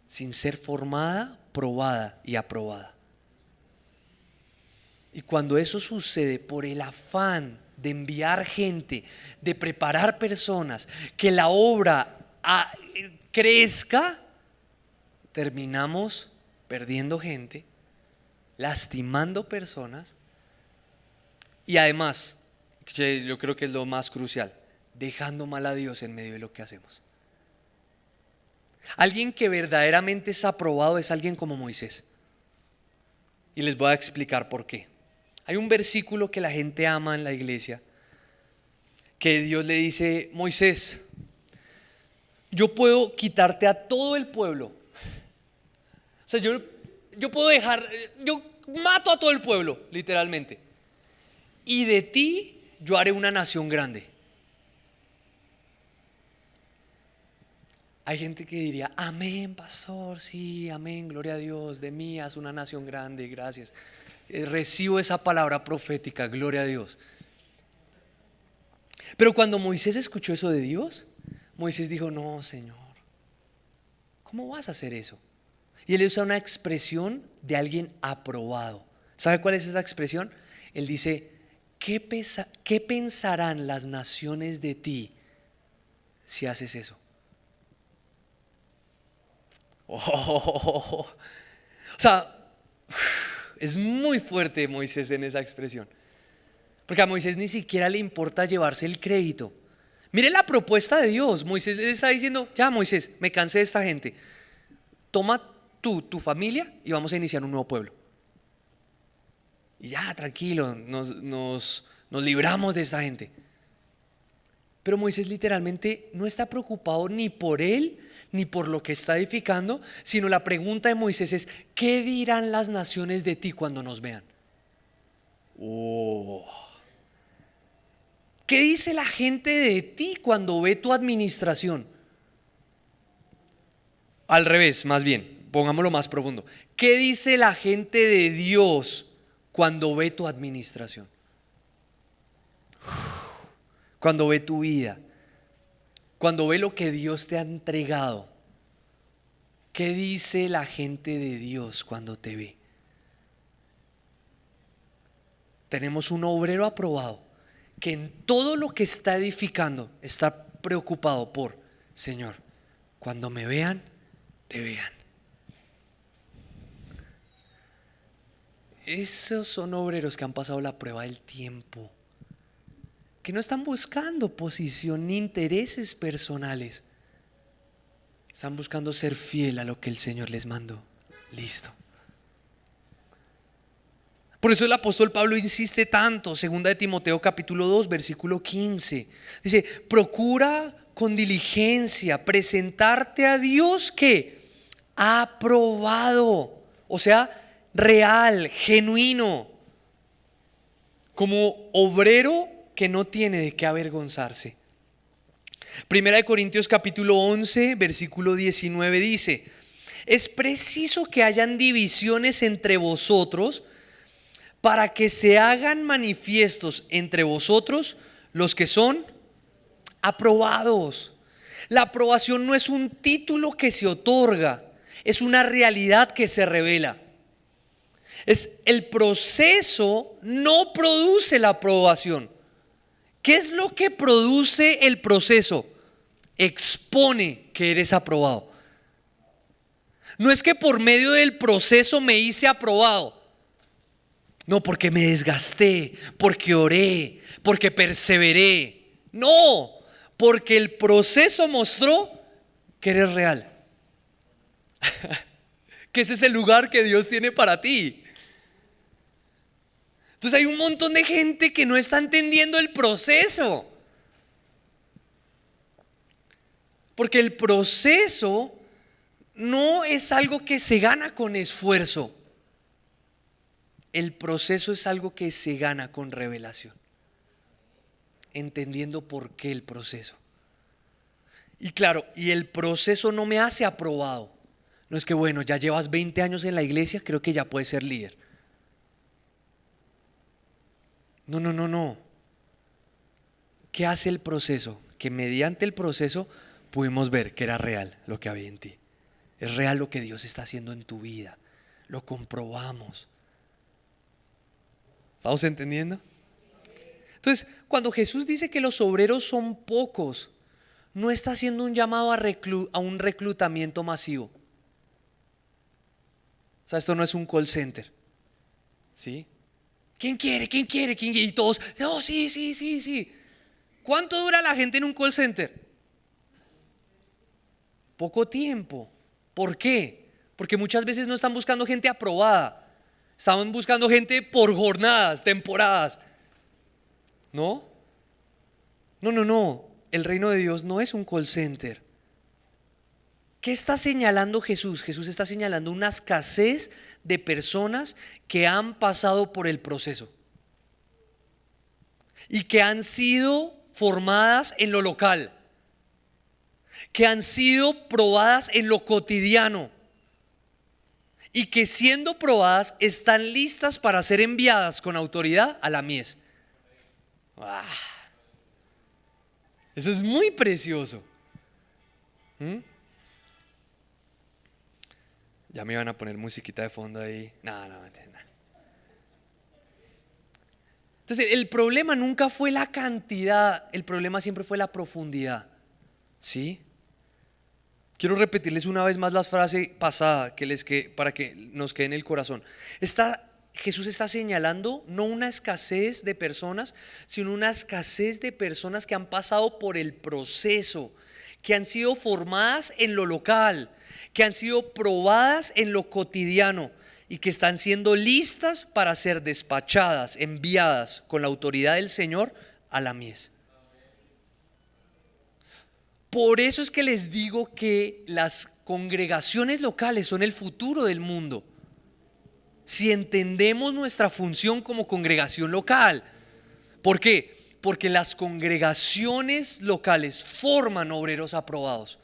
sin ser formada, probada y aprobada. Y cuando eso sucede por el afán de enviar gente, de preparar personas, que la obra crezca, terminamos perdiendo gente, lastimando personas y además, yo creo que es lo más crucial, dejando mal a Dios en medio de lo que hacemos. Alguien que verdaderamente es aprobado es alguien como Moisés. Y les voy a explicar por qué. Hay un versículo que la gente ama en la iglesia, que Dios le dice: Moisés, yo puedo quitarte a todo el pueblo. O sea, yo mato a todo el pueblo, literalmente. Y de ti yo haré una nación grande. Hay gente que diría: amén, pastor, sí, amén, gloria a Dios, de mí haz una nación grande, gracias. Recibo esa palabra profética, gloria a Dios. Pero cuando Moisés escuchó eso de Dios, Moisés dijo: no, Señor, ¿cómo vas a hacer eso? Y él usa una expresión de alguien aprobado. ¿Sabe cuál es esa expresión? Él dice: ¿qué pensarán las naciones de ti si haces eso? O sea, es muy fuerte Moisés en esa expresión, porque a Moisés ni siquiera le importa llevarse el crédito. Mire la propuesta de Dios. Moisés le está diciendo: ya, Moisés, me cansé de esta gente, toma tu familia y vamos a iniciar un nuevo pueblo. Y ya, tranquilo, nos libramos de esta gente. Pero Moisés literalmente no está preocupado ni por él ni por lo que está edificando, sino la pregunta de Moisés es: ¿qué dirán las naciones de ti cuando nos vean? ¿Qué dice la gente de ti cuando ve tu administración? Al revés, más bien, pongámoslo más profundo. ¿Qué dice la gente de Dios cuando ve tu administración? Cuando ve tu vida, cuando ve lo que Dios te ha entregado. ¿Qué dice la gente de Dios cuando te ve? Tenemos un obrero aprobado que en todo lo que está edificando está preocupado por: Señor, cuando me vean, te vean. Esos son obreros que han pasado la prueba del tiempo, que no están buscando posición ni intereses personales. Están buscando ser fiel a lo que el Señor les mandó. Listo. Por eso el apóstol Pablo insiste tanto, 2 de Timoteo capítulo 2, versículo 15. Dice: procura con diligencia presentarte a Dios que aprobado, o sea, real, genuino, como obrero que no tiene de qué avergonzarse. Primera de Corintios capítulo 11, versículo 19 dice: es preciso que hayan divisiones entre vosotros para que se hagan manifiestos entre vosotros los que son aprobados. La aprobación no es un título que se otorga, es una realidad que se revela. Es el proceso, no produce la aprobación. ¿Qué es lo que produce el proceso? Expone que eres aprobado. No es que por medio del proceso me hice aprobado. No porque me desgasté, porque oré, porque perseveré. No, porque el proceso mostró que eres real. Que ese es el lugar que Dios tiene para ti. Entonces hay un montón de gente que no está entendiendo el proceso. Porque el proceso no es algo que se gana con esfuerzo. El proceso es algo que se gana con revelación. Entendiendo por qué el proceso. Y claro, y el proceso no me hace aprobado. No es que bueno, ya llevas 20 años en la iglesia, creo que ya puedes ser líder. No. ¿Qué hace el proceso? Que mediante el proceso pudimos ver que era real lo que había en ti. Es real lo que Dios está haciendo en tu vida. Lo comprobamos. ¿Estamos entendiendo? Entonces, cuando Jesús dice que los obreros son pocos, no está haciendo un llamado a un reclutamiento masivo. O sea, esto no es un call center. ¿Sí? ¿Quién quiere? ¿Quién quiere? ¿Quién quiere? Y todos, no, sí. ¿Cuánto dura la gente en un call center? Poco tiempo. ¿Por qué? Porque muchas veces no están buscando gente aprobada. Están buscando gente por jornadas, temporadas. ¿No? No. El reino de Dios no es un call center. ¿Qué está señalando Jesús? Jesús está señalando una escasez de personas que han pasado por el proceso y que han sido formadas en lo local, que han sido probadas en lo cotidiano y que siendo probadas están listas para ser enviadas con autoridad a la mies. Eso es muy precioso. Ya me iban a poner musiquita de fondo ahí. No. Entonces, el problema nunca fue la cantidad, el problema siempre fue la profundidad. ¿Sí? Quiero repetirles una vez más la frase pasada para que nos quede en el corazón. Jesús está señalando no una escasez de personas, sino una escasez de personas que han pasado por el proceso, que han sido formadas en lo local, que han sido probadas en lo cotidiano y que están siendo listas para ser despachadas, enviadas con la autoridad del Señor a la mies. Por eso es que les digo que las congregaciones locales son el futuro del mundo. Si entendemos nuestra función como congregación local. ¿Por qué? Porque las congregaciones locales forman obreros aprobados.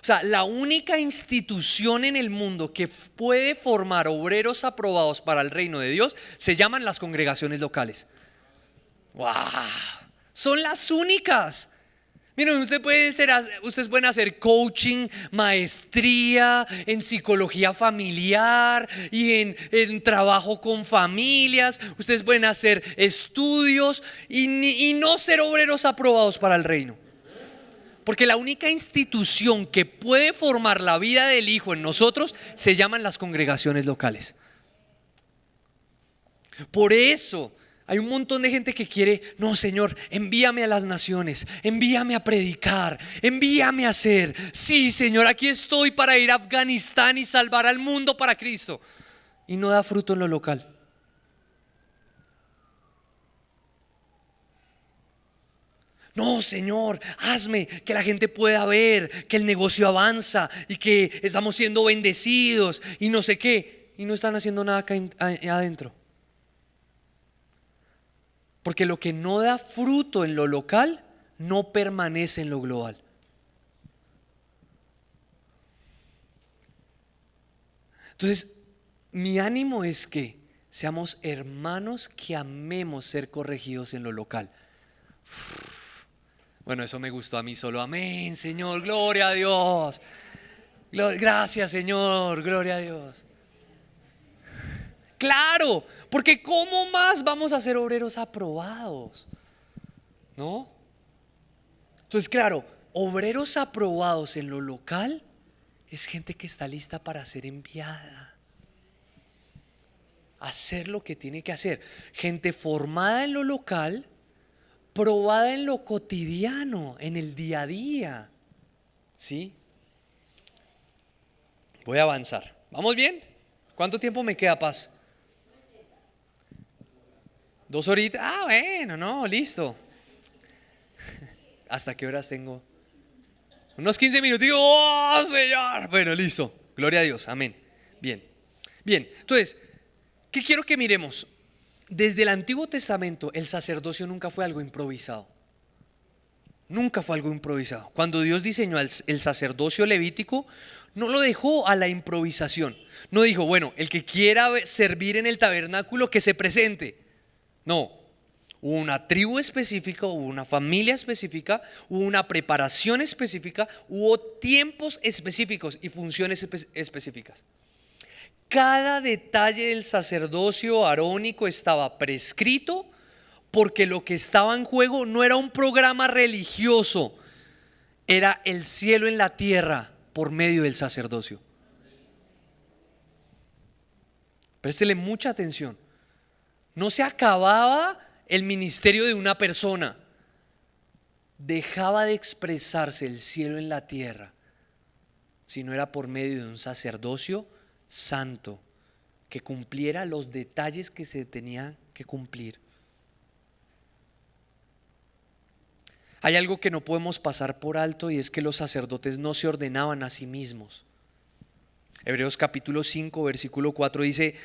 O sea, la única institución en el mundo que puede formar obreros aprobados para el reino de Dios se llaman las congregaciones locales. ¡Wow! Son las únicas. Miren, ustedes pueden hacer coaching, maestría en psicología familiar y en trabajo con familias. Ustedes pueden hacer estudios y no ser obreros aprobados para el reino. Porque la única institución que puede formar la vida del Hijo en nosotros se llaman las congregaciones locales. Por eso hay un montón de gente que quiere, no, Señor, envíame a las naciones, envíame a predicar, envíame a hacer. Sí, Señor, aquí estoy para ir a Afganistán y salvar al mundo para Cristo. Y no da fruto en lo local. No, Señor, hazme que la gente pueda ver que el negocio avanza y que estamos siendo bendecidos y no sé qué. Y no están haciendo nada acá adentro. Porque lo que no da fruto en lo local no permanece en lo global. Entonces, mi ánimo es que seamos hermanos que amemos ser corregidos en lo local. Bueno, eso me gustó a mí solo. Amén, Señor, gloria a Dios. Gracias, Señor, gloria a Dios. Claro, porque ¿cómo más vamos a ser obreros aprobados? ¿No? Entonces, claro, obreros aprobados en lo local es gente que está lista para ser enviada. hacer lo que tiene que hacer. Gente formada en lo local, probada en lo cotidiano, en el día a día. ¿Sí? Voy a avanzar. ¿Vamos bien? ¿Cuánto tiempo me queda, Paz? 2 horitas. Ah, bueno, no, listo. ¿Hasta qué horas tengo? Unos 15 minutos. ¡Oh, Señor! Bueno, listo. Gloria a Dios. Amén. Bien. Bien. Entonces, ¿qué quiero que miremos? Desde el Antiguo Testamento, el sacerdocio nunca fue algo improvisado. Nunca fue algo improvisado. Cuando Dios diseñó el sacerdocio levítico, no lo dejó a la improvisación. No dijo, bueno, el que quiera servir en el tabernáculo, que se presente. No. Hubo una tribu específica, hubo una familia específica, hubo una preparación específica, hubo tiempos específicos y funciones específicas. Cada detalle del sacerdocio arónico estaba prescrito porque lo que estaba en juego no era un programa religioso, era el cielo en la tierra por medio del sacerdocio. Préstele mucha atención. No se acababa el ministerio de una persona, dejaba de expresarse el cielo en la tierra, sino era por medio de un sacerdocio santo que cumpliera los detalles que se tenían que cumplir. Hay algo que no podemos pasar por alto, y es que los sacerdotes no se ordenaban a sí mismos. Hebreos capítulo 5 versículo 4 dice: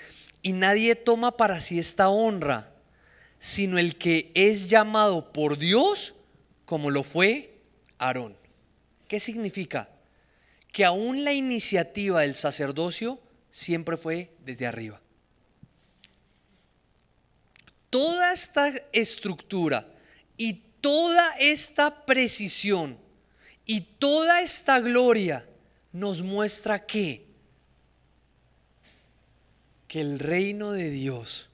y nadie toma para sí esta honra, sino el que es llamado por Dios, como lo fue Aarón. ¿Qué significa? Que aún la iniciativa del sacerdocio siempre fue desde arriba. Toda esta estructura y toda esta precisión y toda esta gloria nos muestra que el reino de Dios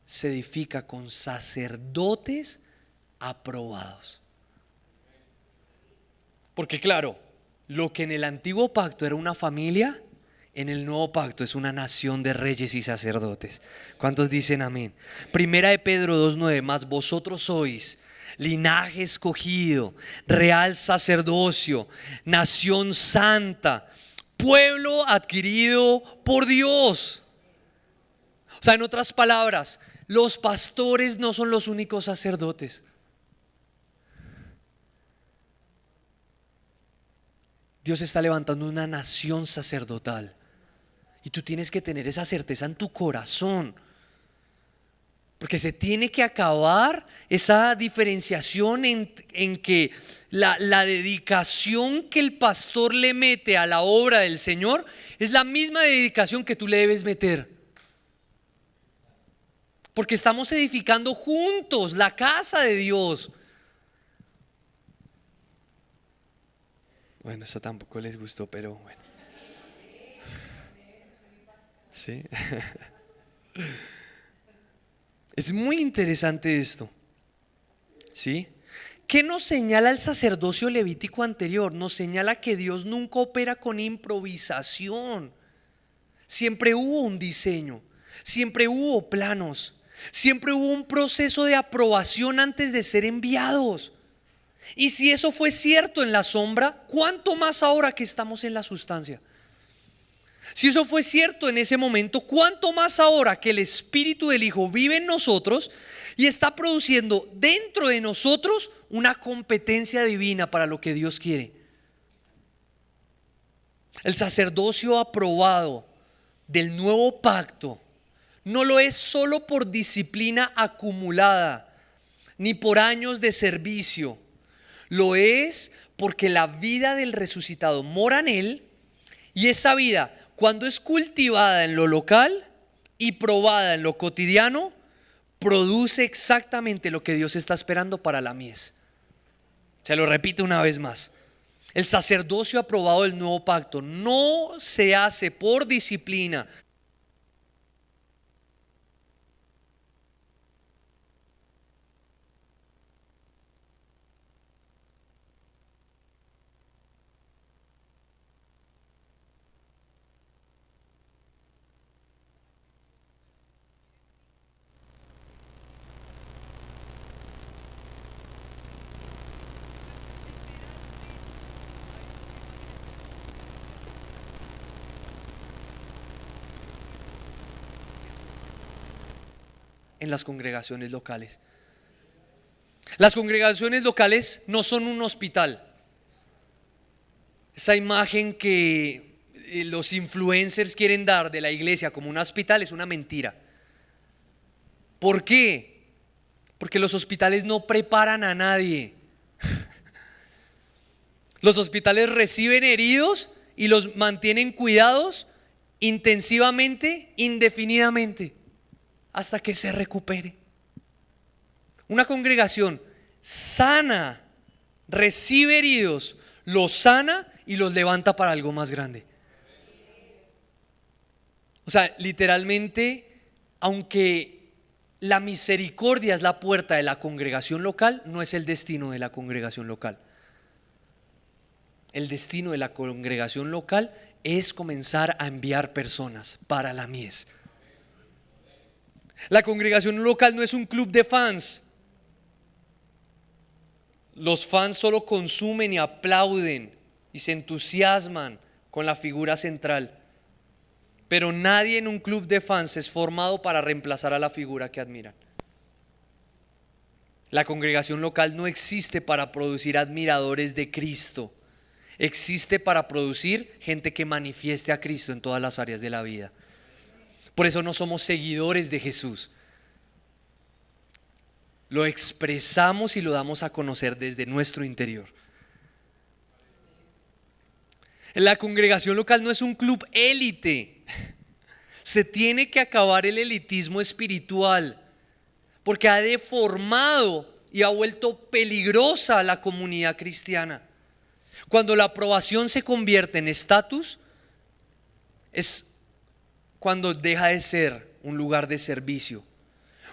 se edifica con sacerdotes aprobados. Porque claro, lo que en el antiguo pacto era una familia, en el nuevo pacto es una nación de reyes y sacerdotes. ¿Cuántos dicen amén? Primera de Pedro 2:9, mas vosotros sois linaje escogido, real sacerdocio, nación santa, pueblo adquirido por Dios. O sea, en otras palabras, los pastores no son los únicos sacerdotes. Dios está levantando una nación sacerdotal. Y tú tienes que tener esa certeza en tu corazón. Porque se tiene que acabar esa diferenciación en que la dedicación que el pastor le mete a la obra del Señor es la misma dedicación que tú le debes meter. Porque estamos edificando juntos la casa de Dios. Bueno, eso tampoco les gustó, pero bueno. Sí. Es muy interesante esto. ¿Sí? ¿Qué nos señala el sacerdocio levítico anterior? Nos señala que Dios nunca opera con improvisación. Siempre hubo un diseño, siempre hubo planos, siempre hubo un proceso de aprobación antes de ser enviados. Y si eso fue cierto en la sombra, ¿cuánto más ahora que estamos en la sustancia? Si eso fue cierto en ese momento, ¿cuánto más ahora que el Espíritu del Hijo vive en nosotros y está produciendo dentro de nosotros una competencia divina para lo que Dios quiere? El sacerdocio aprobado del nuevo pacto no lo es solo por disciplina acumulada ni por años de servicio. Lo es porque la vida del resucitado mora en él, y esa vida, cuando es cultivada en lo local y probada en lo cotidiano, produce exactamente lo que Dios está esperando para la mies. Se lo repito una vez más. El sacerdocio aprobado del nuevo pacto no se hace por disciplina, en las congregaciones locales. Las congregaciones locales no son un hospital. Esa imagen que los influencers quieren dar de la iglesia como un hospital es una mentira. ¿Por qué? Porque los hospitales no preparan a nadie. Los hospitales reciben heridos y los mantienen cuidados intensivamente, indefinidamente, hasta que se recupere. Una congregación sana recibe heridos, los sana y los levanta para algo más grande. O sea, literalmente, aunque la misericordia es la puerta de la congregación local, no es el destino de la congregación local. El destino de la congregación local es comenzar a enviar personas para la mies. La congregación local no es un club de fans. Los fans solo consumen y aplauden y se entusiasman con la figura central. Pero nadie en un club de fans es formado para reemplazar a la figura que admiran. La congregación local no existe para producir admiradores de Cristo. Existe para producir gente que manifieste a Cristo en todas las áreas de la vida. Por eso no somos seguidores de Jesús. Lo expresamos y lo damos a conocer desde nuestro interior. La congregación local no es un club élite. Se tiene que acabar el elitismo espiritual, porque ha deformado y ha vuelto peligrosa la comunidad cristiana. Cuando la aprobación se convierte en estatus, es cuando deja de ser un lugar de servicio.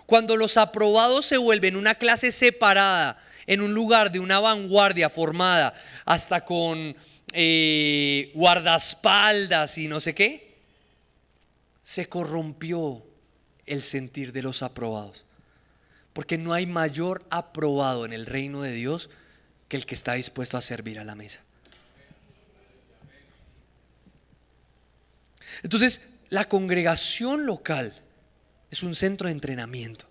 Cuando los aprobados se vuelven una clase separada, en un lugar de una vanguardia formada hasta con guardaespaldas y no sé qué, se corrompió el sentir de los aprobados. Porque no hay mayor aprobado en el reino de Dios que el que está dispuesto a servir a la mesa. Entonces, la congregación local es un centro de entrenamiento.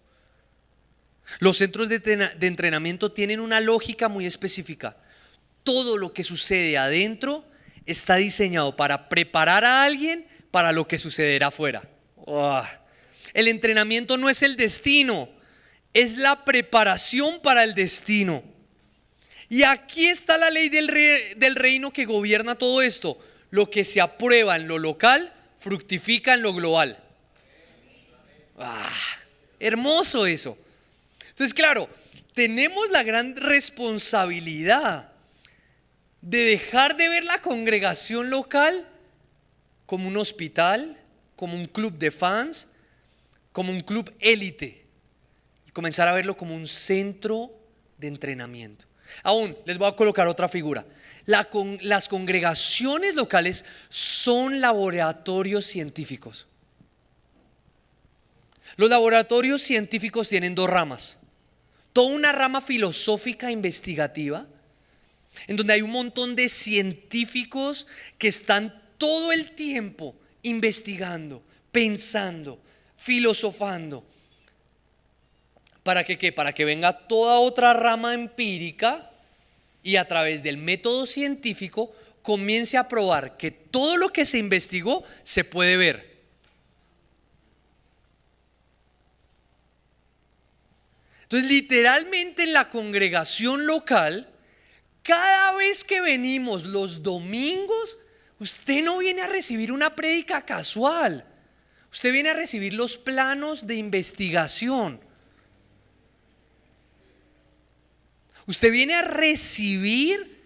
Los centros de entrenamiento tienen una lógica muy específica. Todo lo que sucede adentro está diseñado para preparar a alguien para lo que sucederá afuera. El entrenamiento no es el destino, es la preparación para el destino. Y aquí está la ley del reino que gobierna todo esto. Lo que se aprueba en lo local fructifica en lo global. Hermoso eso. Entonces, claro, tenemos la gran responsabilidad de dejar de ver la congregación local como un hospital, como un club de fans, como un club élite, y comenzar a verlo como un centro de entrenamiento. Aún les voy a colocar otra figura. Las congregaciones locales son laboratorios científicos. Los laboratorios científicos tienen dos ramas. Toda una rama filosófica investigativa, en donde hay un montón de científicos que están todo el tiempo investigando, pensando, filosofando. ¿Para qué qué? Para que venga toda otra rama empírica y a través del método científico comience a probar que todo lo que se investigó se puede ver. Entonces, literalmente en la congregación local, cada vez que venimos los domingos, usted no viene a recibir una prédica casual. Usted viene a recibir los planos de investigación. Usted viene a recibir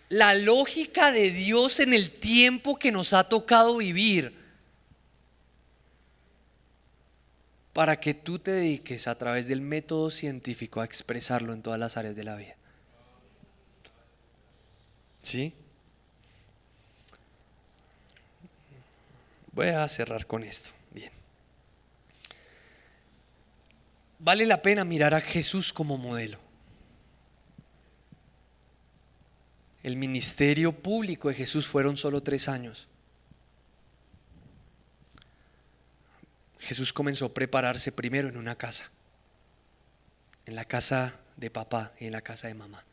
la lógica de Dios en el tiempo que nos ha tocado vivir, para que tú te dediques a través del método científico a expresarlo en todas las áreas de la vida. ¿Sí? Voy a cerrar con esto. Bien. Vale la pena mirar a Jesús como modelo. El ministerio público de Jesús fueron solo 3 años. Jesús comenzó a prepararse primero en una casa, en la casa de papá y en la casa de mamá.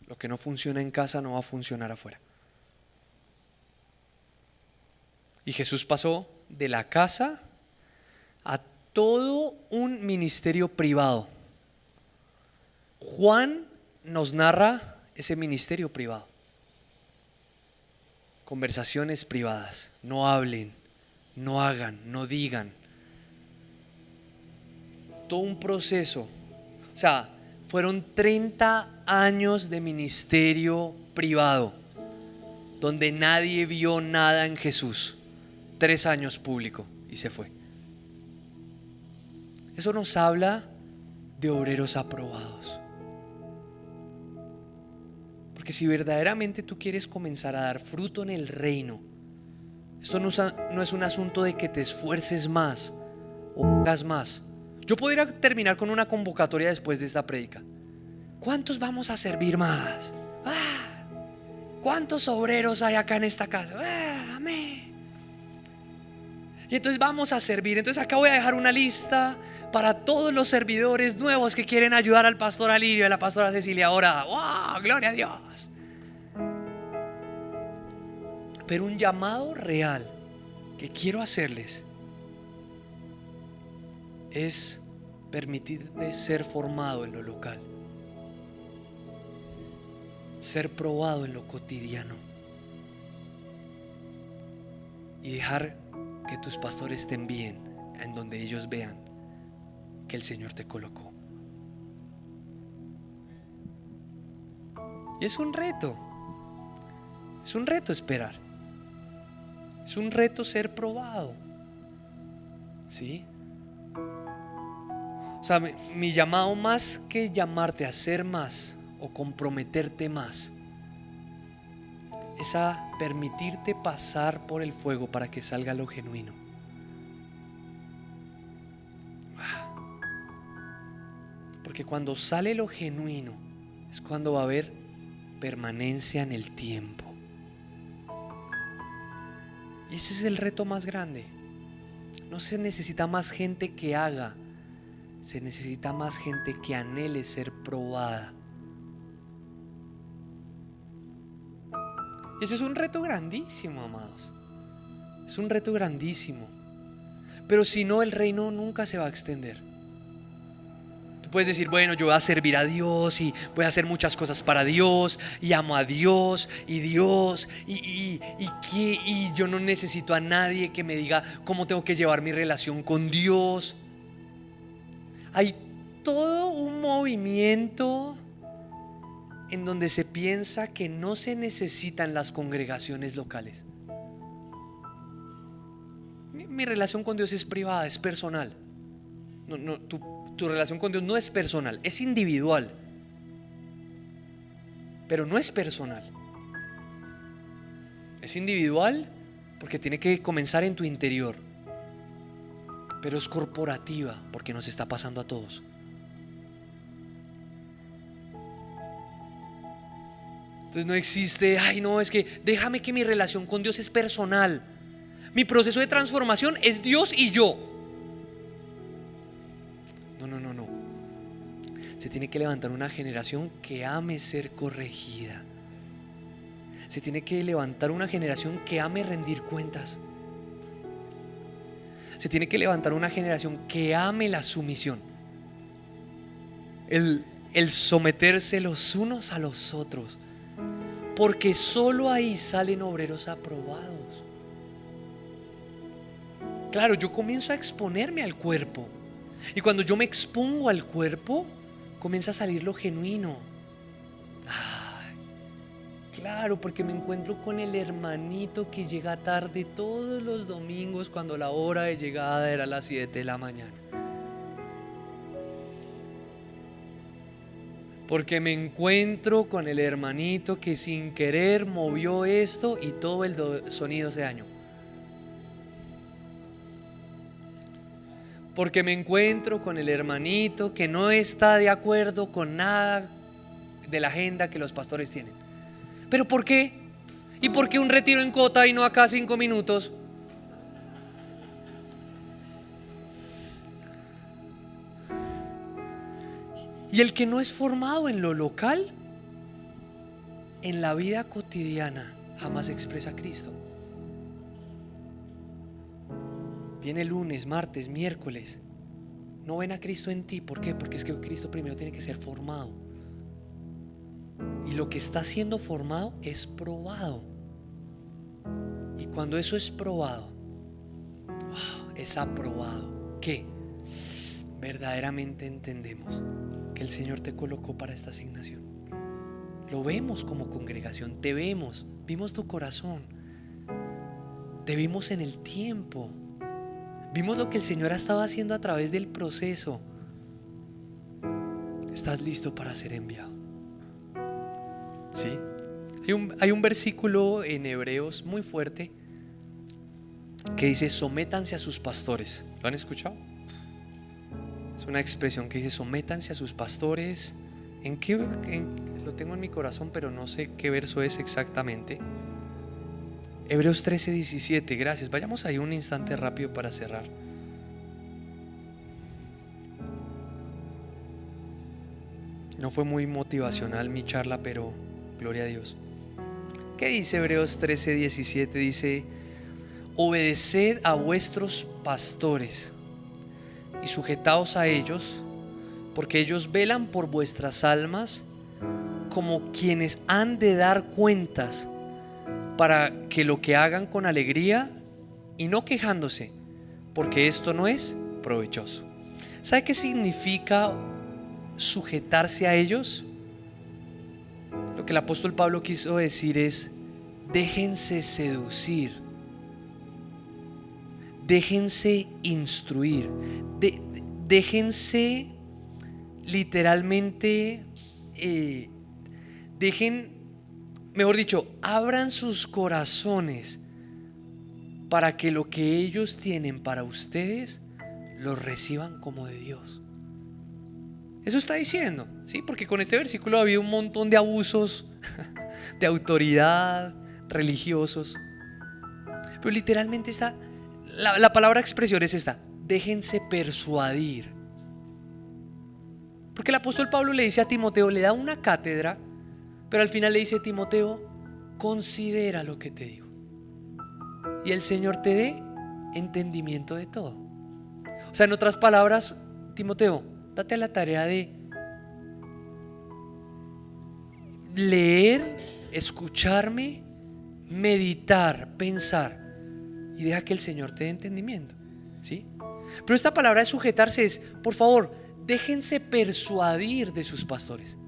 Lo que no funciona en casa no va a funcionar afuera. Y Jesús pasó de la casa a todo un ministerio privado. Juan nos narra ese ministerio privado. Conversaciones privadas. No hablen, no hagan, no digan. Todo un proceso. O sea, fueron 30 años de ministerio privado, donde nadie vio nada en Jesús. 3 años público y se fue. Eso nos habla de obreros aprobados. Porque si verdaderamente tú quieres comenzar a dar fruto en el reino, esto no es un asunto de que te esfuerces más o hagas más. Yo podría terminar con una convocatoria después de esta prédica. ¿Cuántos vamos a servir más? ¿Cuántos obreros hay acá en esta casa? Amén. Y entonces vamos a servir. Entonces acá voy a dejar una lista para todos los servidores nuevos que quieren ayudar al pastor Alirio y a la pastora Cecilia ahora. ¡Wow! ¡Gloria a Dios! Pero un llamado real que quiero hacerles es permitirte ser formado en lo local, ser probado en lo cotidiano y dejar que tus pastores te envíen en donde ellos vean que el Señor te colocó. Y es un reto esperar, es un reto ser probado, ¿sí? O sea, mi llamado, más que llamarte a hacer más o comprometerte más, es a permitirte pasar por el fuego para que salga lo genuino. Porque cuando sale lo genuino es cuando va a haber permanencia en el tiempo. Y ese es el reto más grande. No se necesita más gente que haga, se necesita más gente que anhele ser probada. Ese es un reto grandísimo, amados. Es un reto grandísimo. Pero si no, el reino nunca se va a extender. Tú puedes decir, bueno, yo voy a servir a Dios y voy a hacer muchas cosas para Dios y amo a Dios y yo no necesito a nadie que me diga cómo tengo que llevar mi relación con Dios. Hay todo un movimiento en donde se piensa que no se necesitan las congregaciones locales. Mi relación con Dios es privada, es personal. Tu relación con Dios no es personal, es individual, pero no es personal. Es individual porque tiene que comenzar en tu interior, pero es corporativa porque nos está pasando a todos. Entonces no existe, es que déjame que mi relación con Dios es personal. Mi proceso de transformación es Dios y yo. No. Se tiene que levantar una generación que ame ser corregida. Se tiene que levantar una generación que ame rendir cuentas. Se tiene que levantar una generación que ame la sumisión. El someterse los unos a los otros. Porque solo ahí salen obreros aprobados. Claro, yo comienzo a exponerme al cuerpo. Y cuando yo me expongo al cuerpo, comienza a salir lo genuino. Claro, porque me encuentro con el hermanito que llega tarde todos los domingos cuando la hora de llegada era a las 7 de la mañana. Porque me encuentro con el hermanito que sin querer movió esto y todo el sonido se dañó. Porque me encuentro con el hermanito que no está de acuerdo con nada de la agenda que los pastores tienen. ¿Pero por qué? ¿Y por qué un retiro en Cota y no acá 5 minutos? Y el que no es formado en lo local, en la vida cotidiana, jamás expresa a Cristo. Viene lunes, martes, miércoles, no ven a Cristo en ti. ¿Por qué? Porque es que Cristo primero tiene que ser formado. Y lo que está siendo formado es probado. Y cuando eso es probado, es aprobado, ¿qué? Verdaderamente entendemos que el Señor te colocó para esta asignación. Lo vemos como congregación, te vemos, vimos tu corazón, te vimos en el tiempo, vimos lo que el Señor ha estado haciendo a través del proceso. Estás listo para ser enviado. ¿Sí? Hay un versículo en Hebreos muy fuerte que dice: sométanse a sus pastores. ¿Lo han escuchado? Es una expresión que dice: sométanse a sus pastores. Lo tengo en mi corazón, pero no sé qué verso es exactamente. Hebreos 13:17. Gracias. Vayamos ahí un instante rápido para cerrar. No fue muy motivacional mi charla, pero gloria a Dios. ¿Qué dice Hebreos 13:17? Dice: obedeced a vuestros pastores y sujetaos a ellos, porque ellos velan por vuestras almas como quienes han de dar cuentas, para que lo que hagan con alegría y no quejándose, porque esto no es provechoso. ¿Sabe qué significa sujetarse a ellos? Lo que el apóstol Pablo quiso decir es: déjense seducir, déjense instruir, déjense literalmente, mejor dicho, abran sus corazones para que lo que ellos tienen para ustedes lo reciban como de Dios. Eso está diciendo, ¿sí? Porque con este versículo había un montón de abusos de autoridad, religiosos. Pero literalmente está, la palabra expresión es esta: déjense persuadir. Porque el apóstol Pablo le dice a Timoteo, le da una cátedra, pero al final le dice: Timoteo, considera lo que te digo, y el Señor te dé entendimiento de todo. O sea, en otras palabras, Timoteo, date a la tarea de leer, escucharme, meditar, pensar, y deja que el Señor te dé entendimiento, ¿sí? Pero esta palabra de sujetarse es: por favor, déjense persuadir de sus pastores.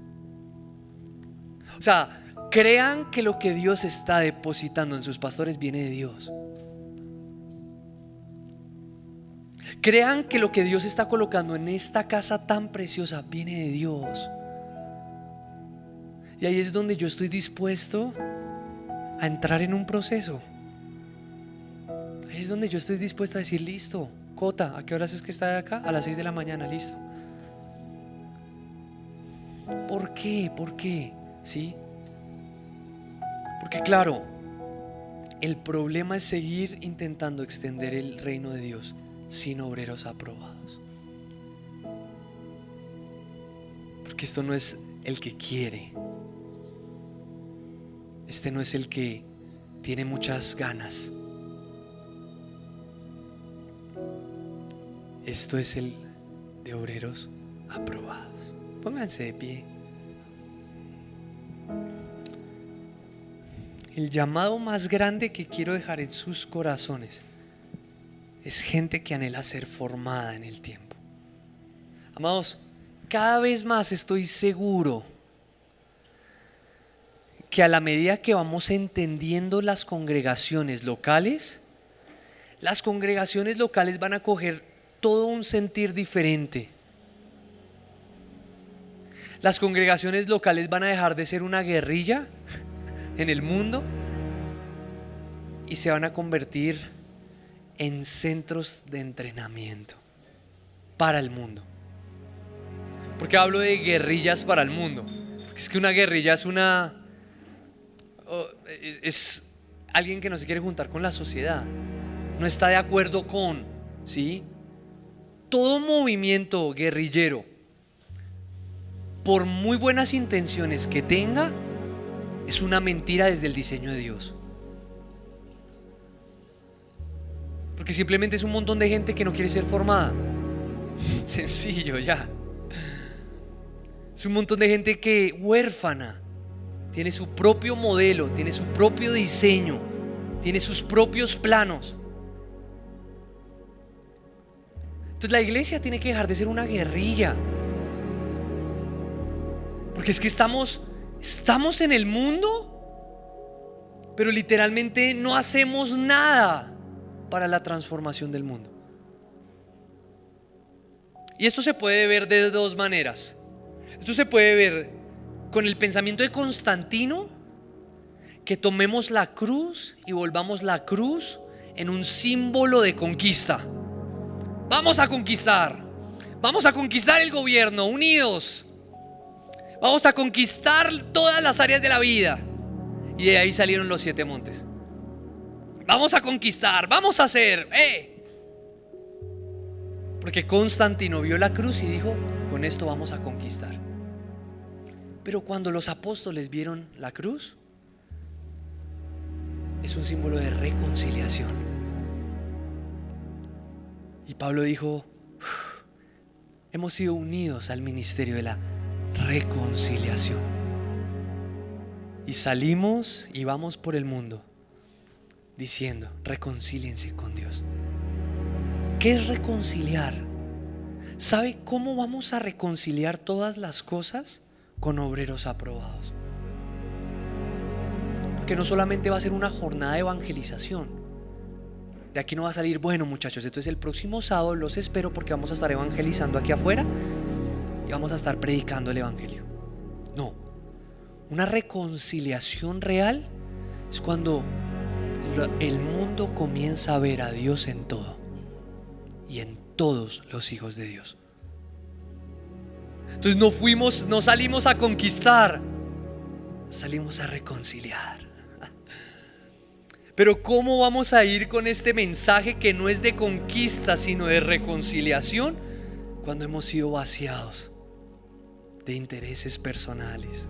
O sea, crean que lo que Dios está depositando en sus pastores viene de Dios. Crean que lo que Dios está colocando en esta casa tan preciosa viene de Dios. Y ahí es donde yo estoy dispuesto a entrar en un proceso. Ahí es donde yo estoy dispuesto a decir: listo, Cota, ¿a qué horas es que está de acá? A las 6 de la mañana, listo. ¿Por qué? ¿Por qué? ¿Sí? Porque claro, el problema es seguir intentando extender el reino de Dios sin obreros aprobados. Porque esto no es el que quiere, este no es el que tiene muchas ganas, esto es el de obreros aprobados. Pónganse de pie. El llamado más grande que quiero dejar en sus corazones es gente que anhela ser formada en el tiempo. Amados, cada vez más estoy seguro que a la medida que vamos entendiendo las congregaciones locales van a coger todo un sentir diferente. Las congregaciones locales van a dejar de ser una guerrilla en el mundo y se van a convertir en centros de entrenamiento para el mundo. ¿Por qué hablo de guerrillas para el mundo? Porque es que una guerrilla es alguien que no se quiere juntar con la sociedad, no está de acuerdo con, ¿sí? Todo movimiento guerrillero por muy buenas intenciones que tenga, es una mentira desde el diseño de Dios. Porque simplemente es un montón de gente que no quiere ser formada. Sencillo, ya. Es un montón de gente que huérfana, tiene su propio modelo, tiene su propio diseño, tiene sus propios planos. Entonces la iglesia tiene que dejar de ser una guerrilla. Porque es que estamos en el mundo, pero literalmente no hacemos nada para la transformación del mundo. Y esto se puede ver de dos maneras. Esto se puede ver con el pensamiento de Constantino, que tomemos la cruz y volvamos la cruz en un símbolo de conquista. Vamos a conquistar el gobierno, unidos. Vamos a conquistar todas las áreas de la vida. Y de ahí salieron los 7 montes. Vamos a conquistar, vamos a hacer, Porque Constantino vio la cruz y dijo: con esto vamos a conquistar. Pero cuando los apóstoles vieron la cruz, es un símbolo de reconciliación. Y Pablo dijo: hemos sido unidos al ministerio de la reconciliación. Y salimos y vamos por el mundo diciendo: reconcíliense con Dios. ¿Qué es reconciliar? ¿Sabe cómo vamos a reconciliar todas las cosas? Con obreros aprobados. Porque no solamente va a ser una jornada de evangelización. De aquí no va a salir: bueno, muchachos, entonces el próximo sábado los espero porque vamos a estar evangelizando aquí afuera y vamos a estar predicando el evangelio. No. Una reconciliación real es cuando el mundo comienza a ver a Dios en todo y en todos los hijos de Dios. Entonces no salimos a conquistar, salimos a reconciliar. Pero ¿cómo vamos a ir con este mensaje que no es de conquista sino de reconciliación cuando hemos sido vaciados de intereses personales,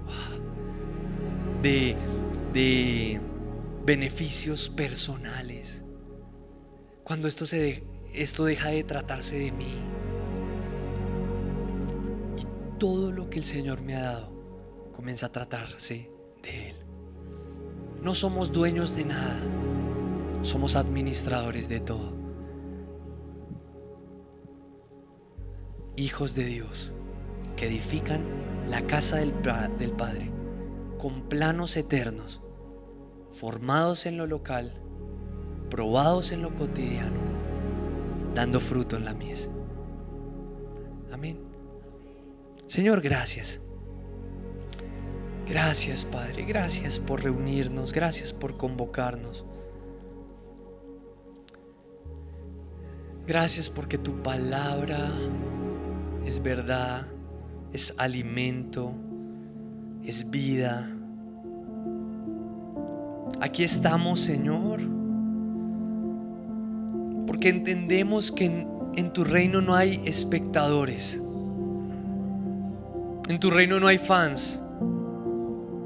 de beneficios personales? Cuando esto deja de tratarse de mí y todo lo que el Señor me ha dado comienza a tratarse de Él. No somos dueños de nada, somos administradores de todo. Hijos de Dios que edifican la casa del Padre con planos eternos, formados en lo local, probados en lo cotidiano, dando fruto en la mies. Amén. Señor, gracias. Gracias, Padre, gracias por reunirnos, gracias por convocarnos. Gracias porque tu palabra es verdad, es alimento, es vida. Aquí estamos, Señor, porque entendemos que en tu reino no hay espectadores, en tu reino no hay fans.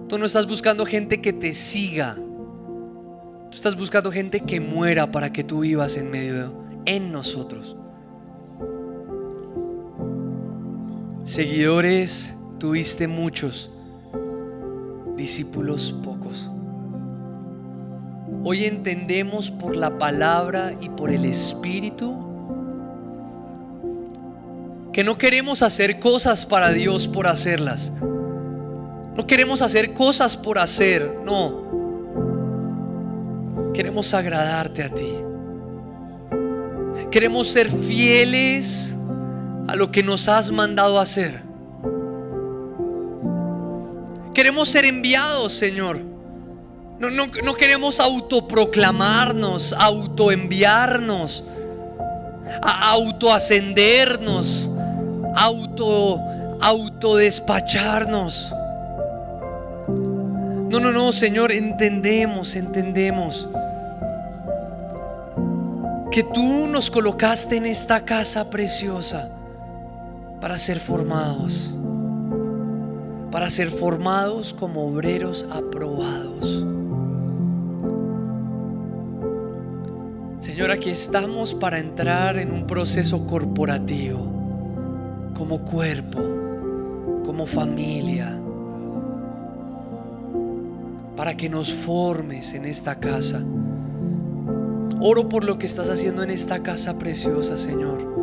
Tú no estás buscando gente que te siga, tú estás buscando gente que muera para que tú vivas en nosotros. Seguidores tuviste muchos, discípulos pocos. Hoy entendemos por la palabra y por el Espíritu que no queremos hacer cosas para Dios por hacerlas. No queremos hacer cosas por hacer, no. Queremos agradarte a ti. Queremos ser fieles a lo que nos has mandado a hacer. Queremos ser enviados, Señor. No queremos autoproclamarnos, autoenviarnos, autoascendernos, autodespacharnos. No, Señor, entendemos que tú nos colocaste en esta casa preciosa para ser formados, para ser formados como obreros aprobados. Señor, aquí estamos para entrar en un proceso corporativo, como cuerpo, como familia, para que nos formes en esta casa. Oro por lo que estás haciendo en esta casa preciosa, Señor,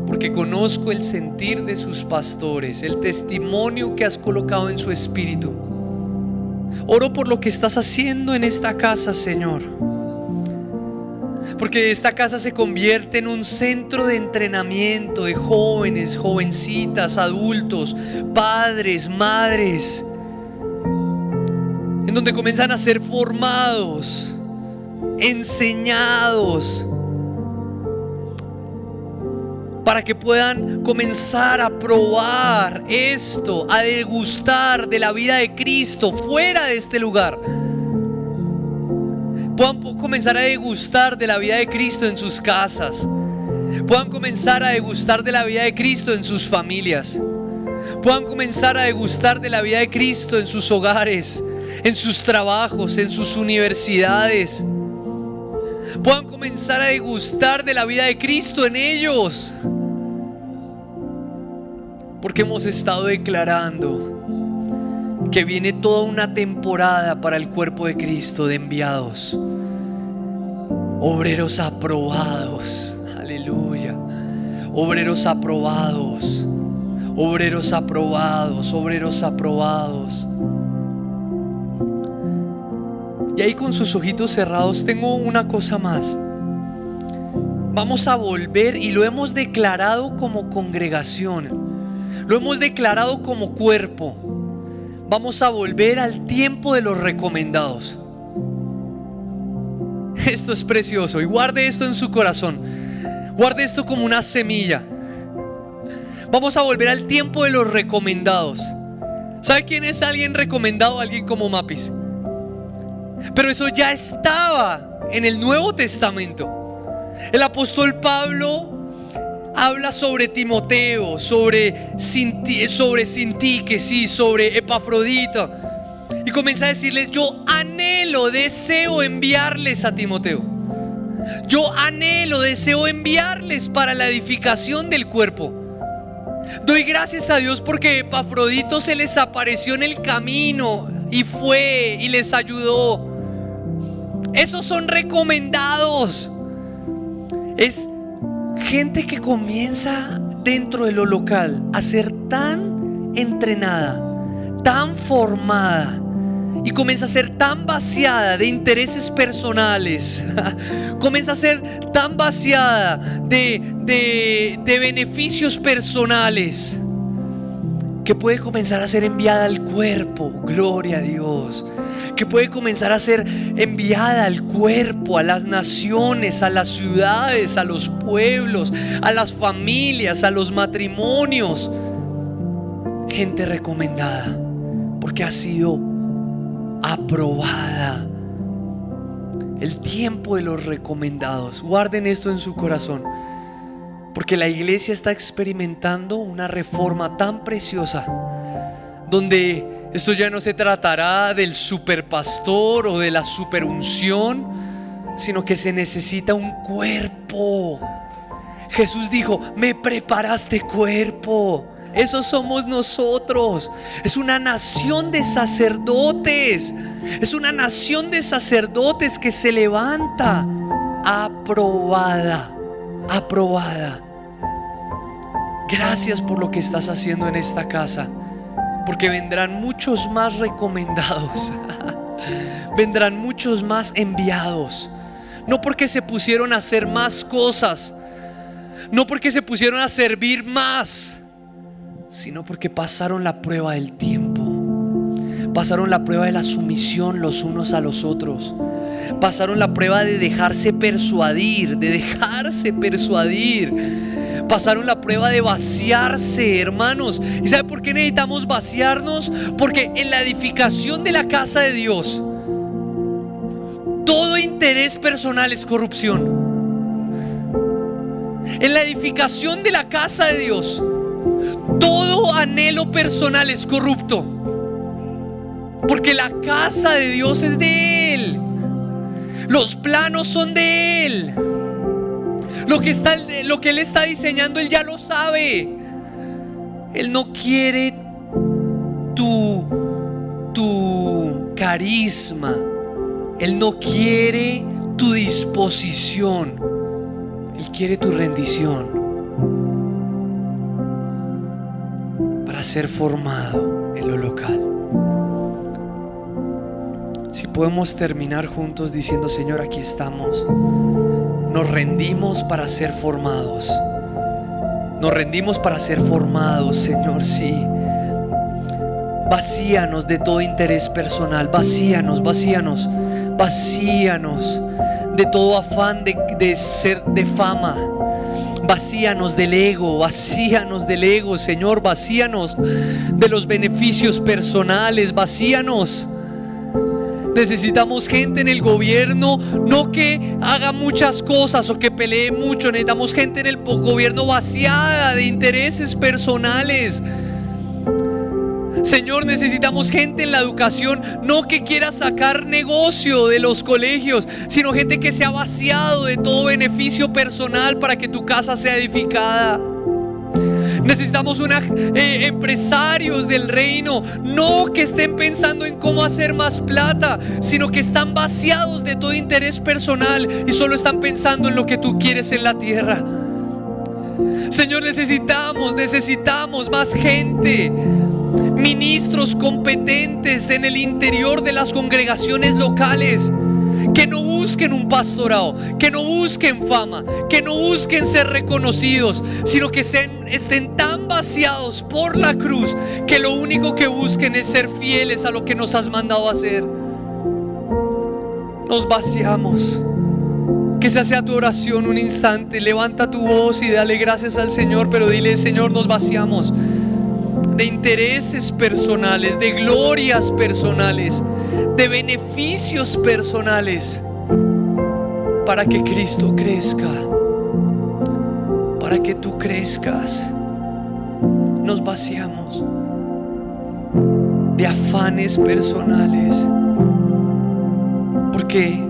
porque conozco el sentir de sus pastores, el testimonio que has colocado en su espíritu. Oro por lo que estás haciendo en esta casa, Señor, porque esta casa se convierte en un centro de entrenamiento de jóvenes, jovencitas, adultos, padres, madres, en donde comienzan a ser formados, enseñados, para que puedan comenzar a probar esto, a degustar de la vida de Cristo fuera de este lugar. Puedan comenzar a degustar de la vida de Cristo en sus casas. Puedan comenzar a degustar de la vida de Cristo en sus familias. Puedan comenzar a degustar de la vida de Cristo en sus hogares, en sus trabajos, en sus universidades. Puedan comenzar a degustar de la vida de Cristo en ellos, porque hemos estado declarando que viene toda una temporada para el cuerpo de Cristo de enviados, obreros aprobados. Aleluya. Obreros aprobados, obreros aprobados, obreros aprobados. Y ahí con sus ojitos cerrados tengo una cosa más. Vamos a volver, y lo hemos declarado como congregación, lo hemos declarado como cuerpo. Vamos a volver al tiempo de los recomendados. Esto es precioso, y guarde esto en su corazón. Guarde esto como una semilla. Vamos a volver al tiempo de los recomendados. ¿Sabe quién es alguien recomendado? Alguien como Mapis. Pero eso ya estaba en el Nuevo Testamento. El apóstol Pablo habla sobre Timoteo, sobre Sintique, sí, sobre Epafrodito, y comienza a decirles: yo anhelo, deseo enviarles a Timoteo. Yo anhelo, deseo enviarles para la edificación del cuerpo. Doy gracias a Dios porque Epafrodito se les apareció en el camino y fue y les ayudó. Esos son recomendados. Es gente que comienza dentro de lo local a ser tan entrenada, tan formada, y comienza a ser tan vaciada de intereses personales, comienza a ser tan vaciada de beneficios personales, que puede comenzar a ser enviada al cuerpo. Gloria a Dios. Que puede comenzar a ser enviada al cuerpo, a las naciones, a las ciudades, a los pueblos, a las familias, a los matrimonios. Gente recomendada porque ha sido aprobada. El tiempo de los recomendados. Guarden esto en su corazón, porque la iglesia está experimentando una reforma tan preciosa, donde esto ya no se tratará del superpastor o de la superunción, sino que se necesita un cuerpo. Jesús dijo: me preparaste cuerpo. Esos somos nosotros. Es una nación de sacerdotes. Es una nación de sacerdotes que se levanta aprobada. Aprobada. Gracias por lo que estás haciendo en esta casa, porque vendrán muchos más recomendados. Vendrán muchos más enviados. No porque se pusieron a hacer más cosas, no porque se pusieron a servir más, sino porque pasaron la prueba del tiempo. Pasaron la prueba de la sumisión los unos a los otros. Pasaron la prueba de dejarse persuadir, Pasaron la prueba de vaciarse, hermanos. ¿Y sabe por qué necesitamos vaciarnos? Porque en la edificación de la casa de Dios, todo interés personal es corrupción. En la edificación de la casa de Dios, todo anhelo personal es corrupto, porque la casa de Dios es de Él, los planos son de Él, lo que Él está diseñando Él ya lo sabe. Él no quiere tu carisma, Él no quiere tu disposición, Él quiere tu rendición para ser formado en lo local. Si podemos terminar juntos diciendo: Señor, aquí estamos, nos rendimos para ser formados, nos rendimos para ser formados, Señor, sí. Vacíanos de todo interés personal, vacíanos de todo afán de fama, vacíanos del ego, Señor, vacíanos de los beneficios personales, vacíanos. Necesitamos gente en el gobierno, no que haga muchas cosas o que pelee mucho. Necesitamos gente en el gobierno vaciada de intereses personales. Señor, necesitamos gente en la educación, no que quiera sacar negocio de los colegios, sino gente que se ha vaciado de todo beneficio personal para que tu casa sea edificada. Necesitamos empresarios del reino, no que estén pensando en cómo hacer más plata, sino que están vaciados de todo interés personal y solo están pensando en lo que tú quieres en la tierra. Señor, necesitamos más gente, ministros competentes en el interior de las congregaciones locales, que no busquen un pastorado, que no busquen fama, que no busquen ser reconocidos, sino que estén tan vaciados por la cruz que lo único que busquen es ser fieles a lo que nos has mandado a hacer. Nos vaciamos. Que esa sea tu oración un instante. Levanta tu voz y dale gracias al Señor, pero dile: Señor, nos vaciamos de intereses personales, de glorias personales, de beneficios personales, para que Cristo crezca, para que tú crezcas. Nos vaciamos de afanes personales, porque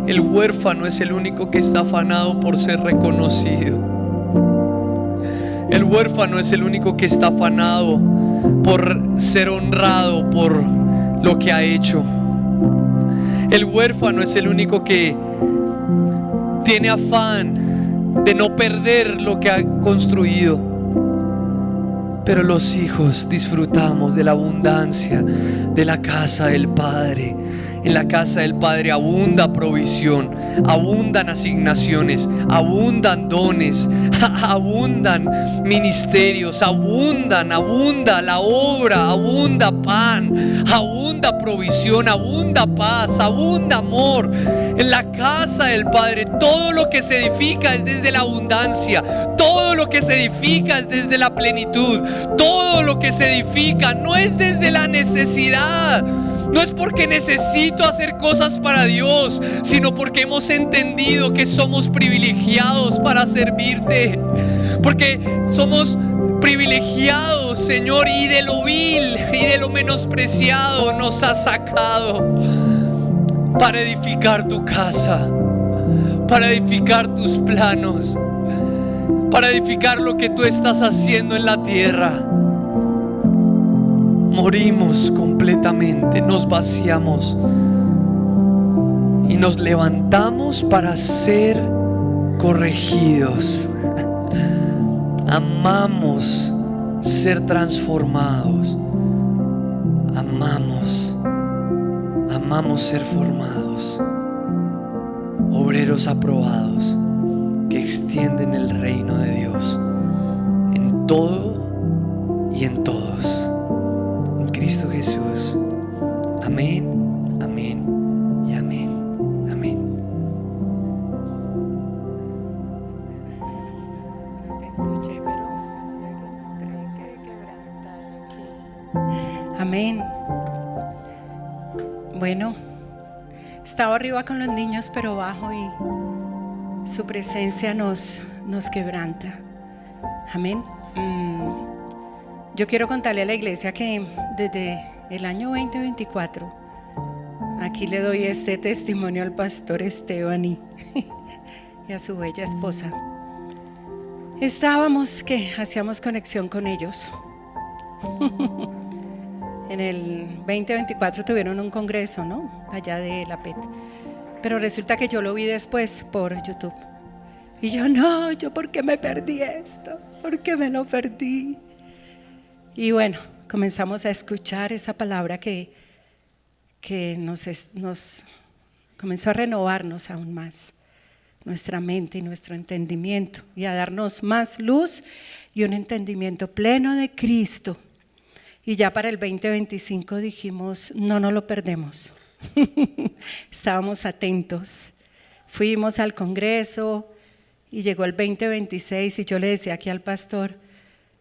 el huérfano es el único que está afanado por ser reconocido. El huérfano es el único que está afanado por ser honrado por lo que ha hecho. El huérfano es el único que tiene afán de no perder lo que ha construido. Pero los hijos disfrutamos de la abundancia de la casa del Padre. En la casa del Padre abunda provisión, abundan asignaciones, abundan dones, abundan ministerios, abunda la obra, abunda pan, abunda provisión, abunda paz, abunda amor. En la casa del Padre todo lo que se edifica es desde la abundancia, todo lo que se edifica es desde la plenitud, todo lo que se edifica no es desde la necesidad. No es porque necesito hacer cosas para Dios, sino porque hemos entendido que somos privilegiados para servirte. Porque somos privilegiados, Señor, y de lo vil y de lo menospreciado nos has sacado para edificar tu casa, para edificar tus planos, para edificar lo que tú estás haciendo en la tierra. Morimos completamente, nos vaciamos y nos levantamos para ser corregidos. Amamos ser transformados. Amamos ser formados. Obreros aprobados que extienden el reino de Dios en todo y en todos. Cristo Jesús. Amén, amén y amén. Amén. Te escuché, pero que quebrantar aquí. Amén. Bueno, estaba arriba con los niños, pero bajo, y su presencia nos quebranta. Amén. Yo quiero contarle a la iglesia que desde el año 2024, aquí le doy este testimonio al pastor Esteban y a su bella esposa. Estábamos que hacíamos conexión con ellos. En el 2024 tuvieron un congreso, ¿no? Allá de la PET. Pero resulta que yo lo vi después por YouTube. Y yo no, ¿por qué me perdí esto? ¿Por qué me lo perdí? Y bueno, comenzamos a escuchar esa palabra que nos comenzó a renovarnos aún más nuestra mente y nuestro entendimiento, y a darnos más luz y un entendimiento pleno de Cristo. Y ya para el 2025 dijimos, no nos lo perdemos. Estábamos atentos. Fuimos al congreso y llegó el 2026 y yo le decía aquí al pastor,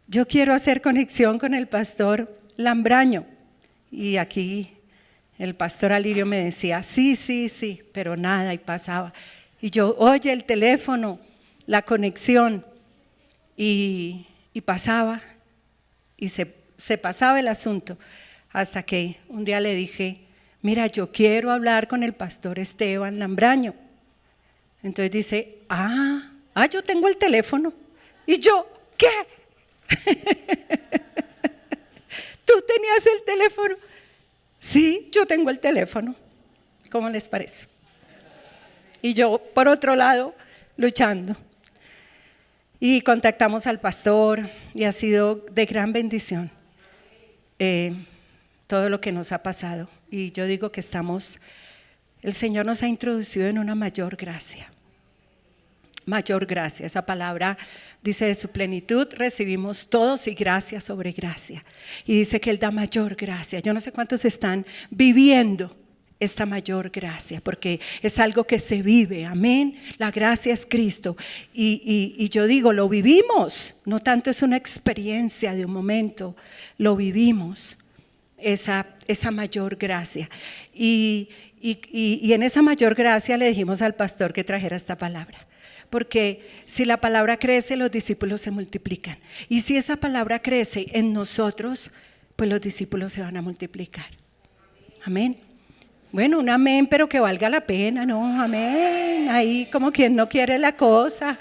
yo quiero hacer conexión con el pastor Lambraño. Y aquí el pastor Alirio me decía, sí, pero nada, y pasaba. Y yo, oye, el teléfono, la conexión, y pasaba, y se pasaba el asunto, hasta que un día le dije, mira, yo quiero hablar con el pastor Esteban Lambraño. Entonces dice, yo tengo el teléfono. Y yo, ¿qué? ¿Tú tenías el teléfono? Sí, yo tengo el teléfono. ¿Cómo les parece? Y yo, por otro lado, luchando. Y contactamos al pastor y ha sido de gran bendición todo lo que nos ha pasado. Y yo digo que el Señor nos ha introducido en una mayor gracia. Mayor gracia, esa palabra dice de su plenitud recibimos todos y gracia sobre gracia. Y dice que Él da mayor gracia. Yo no sé cuántos están viviendo esta mayor gracia, porque es algo que se vive, amén. La gracia es Cristo y yo digo, lo vivimos, no tanto es una experiencia de un momento, lo vivimos, esa mayor gracia. Y en esa mayor gracia le dijimos al pastor que trajera esta palabra, porque si la palabra crece, los discípulos se multiplican, y si esa palabra crece en nosotros, pues los discípulos se van a multiplicar, amén. Bueno, un amén, pero que valga la pena, ¿no? Amén. Ahí como quien no quiere la cosa.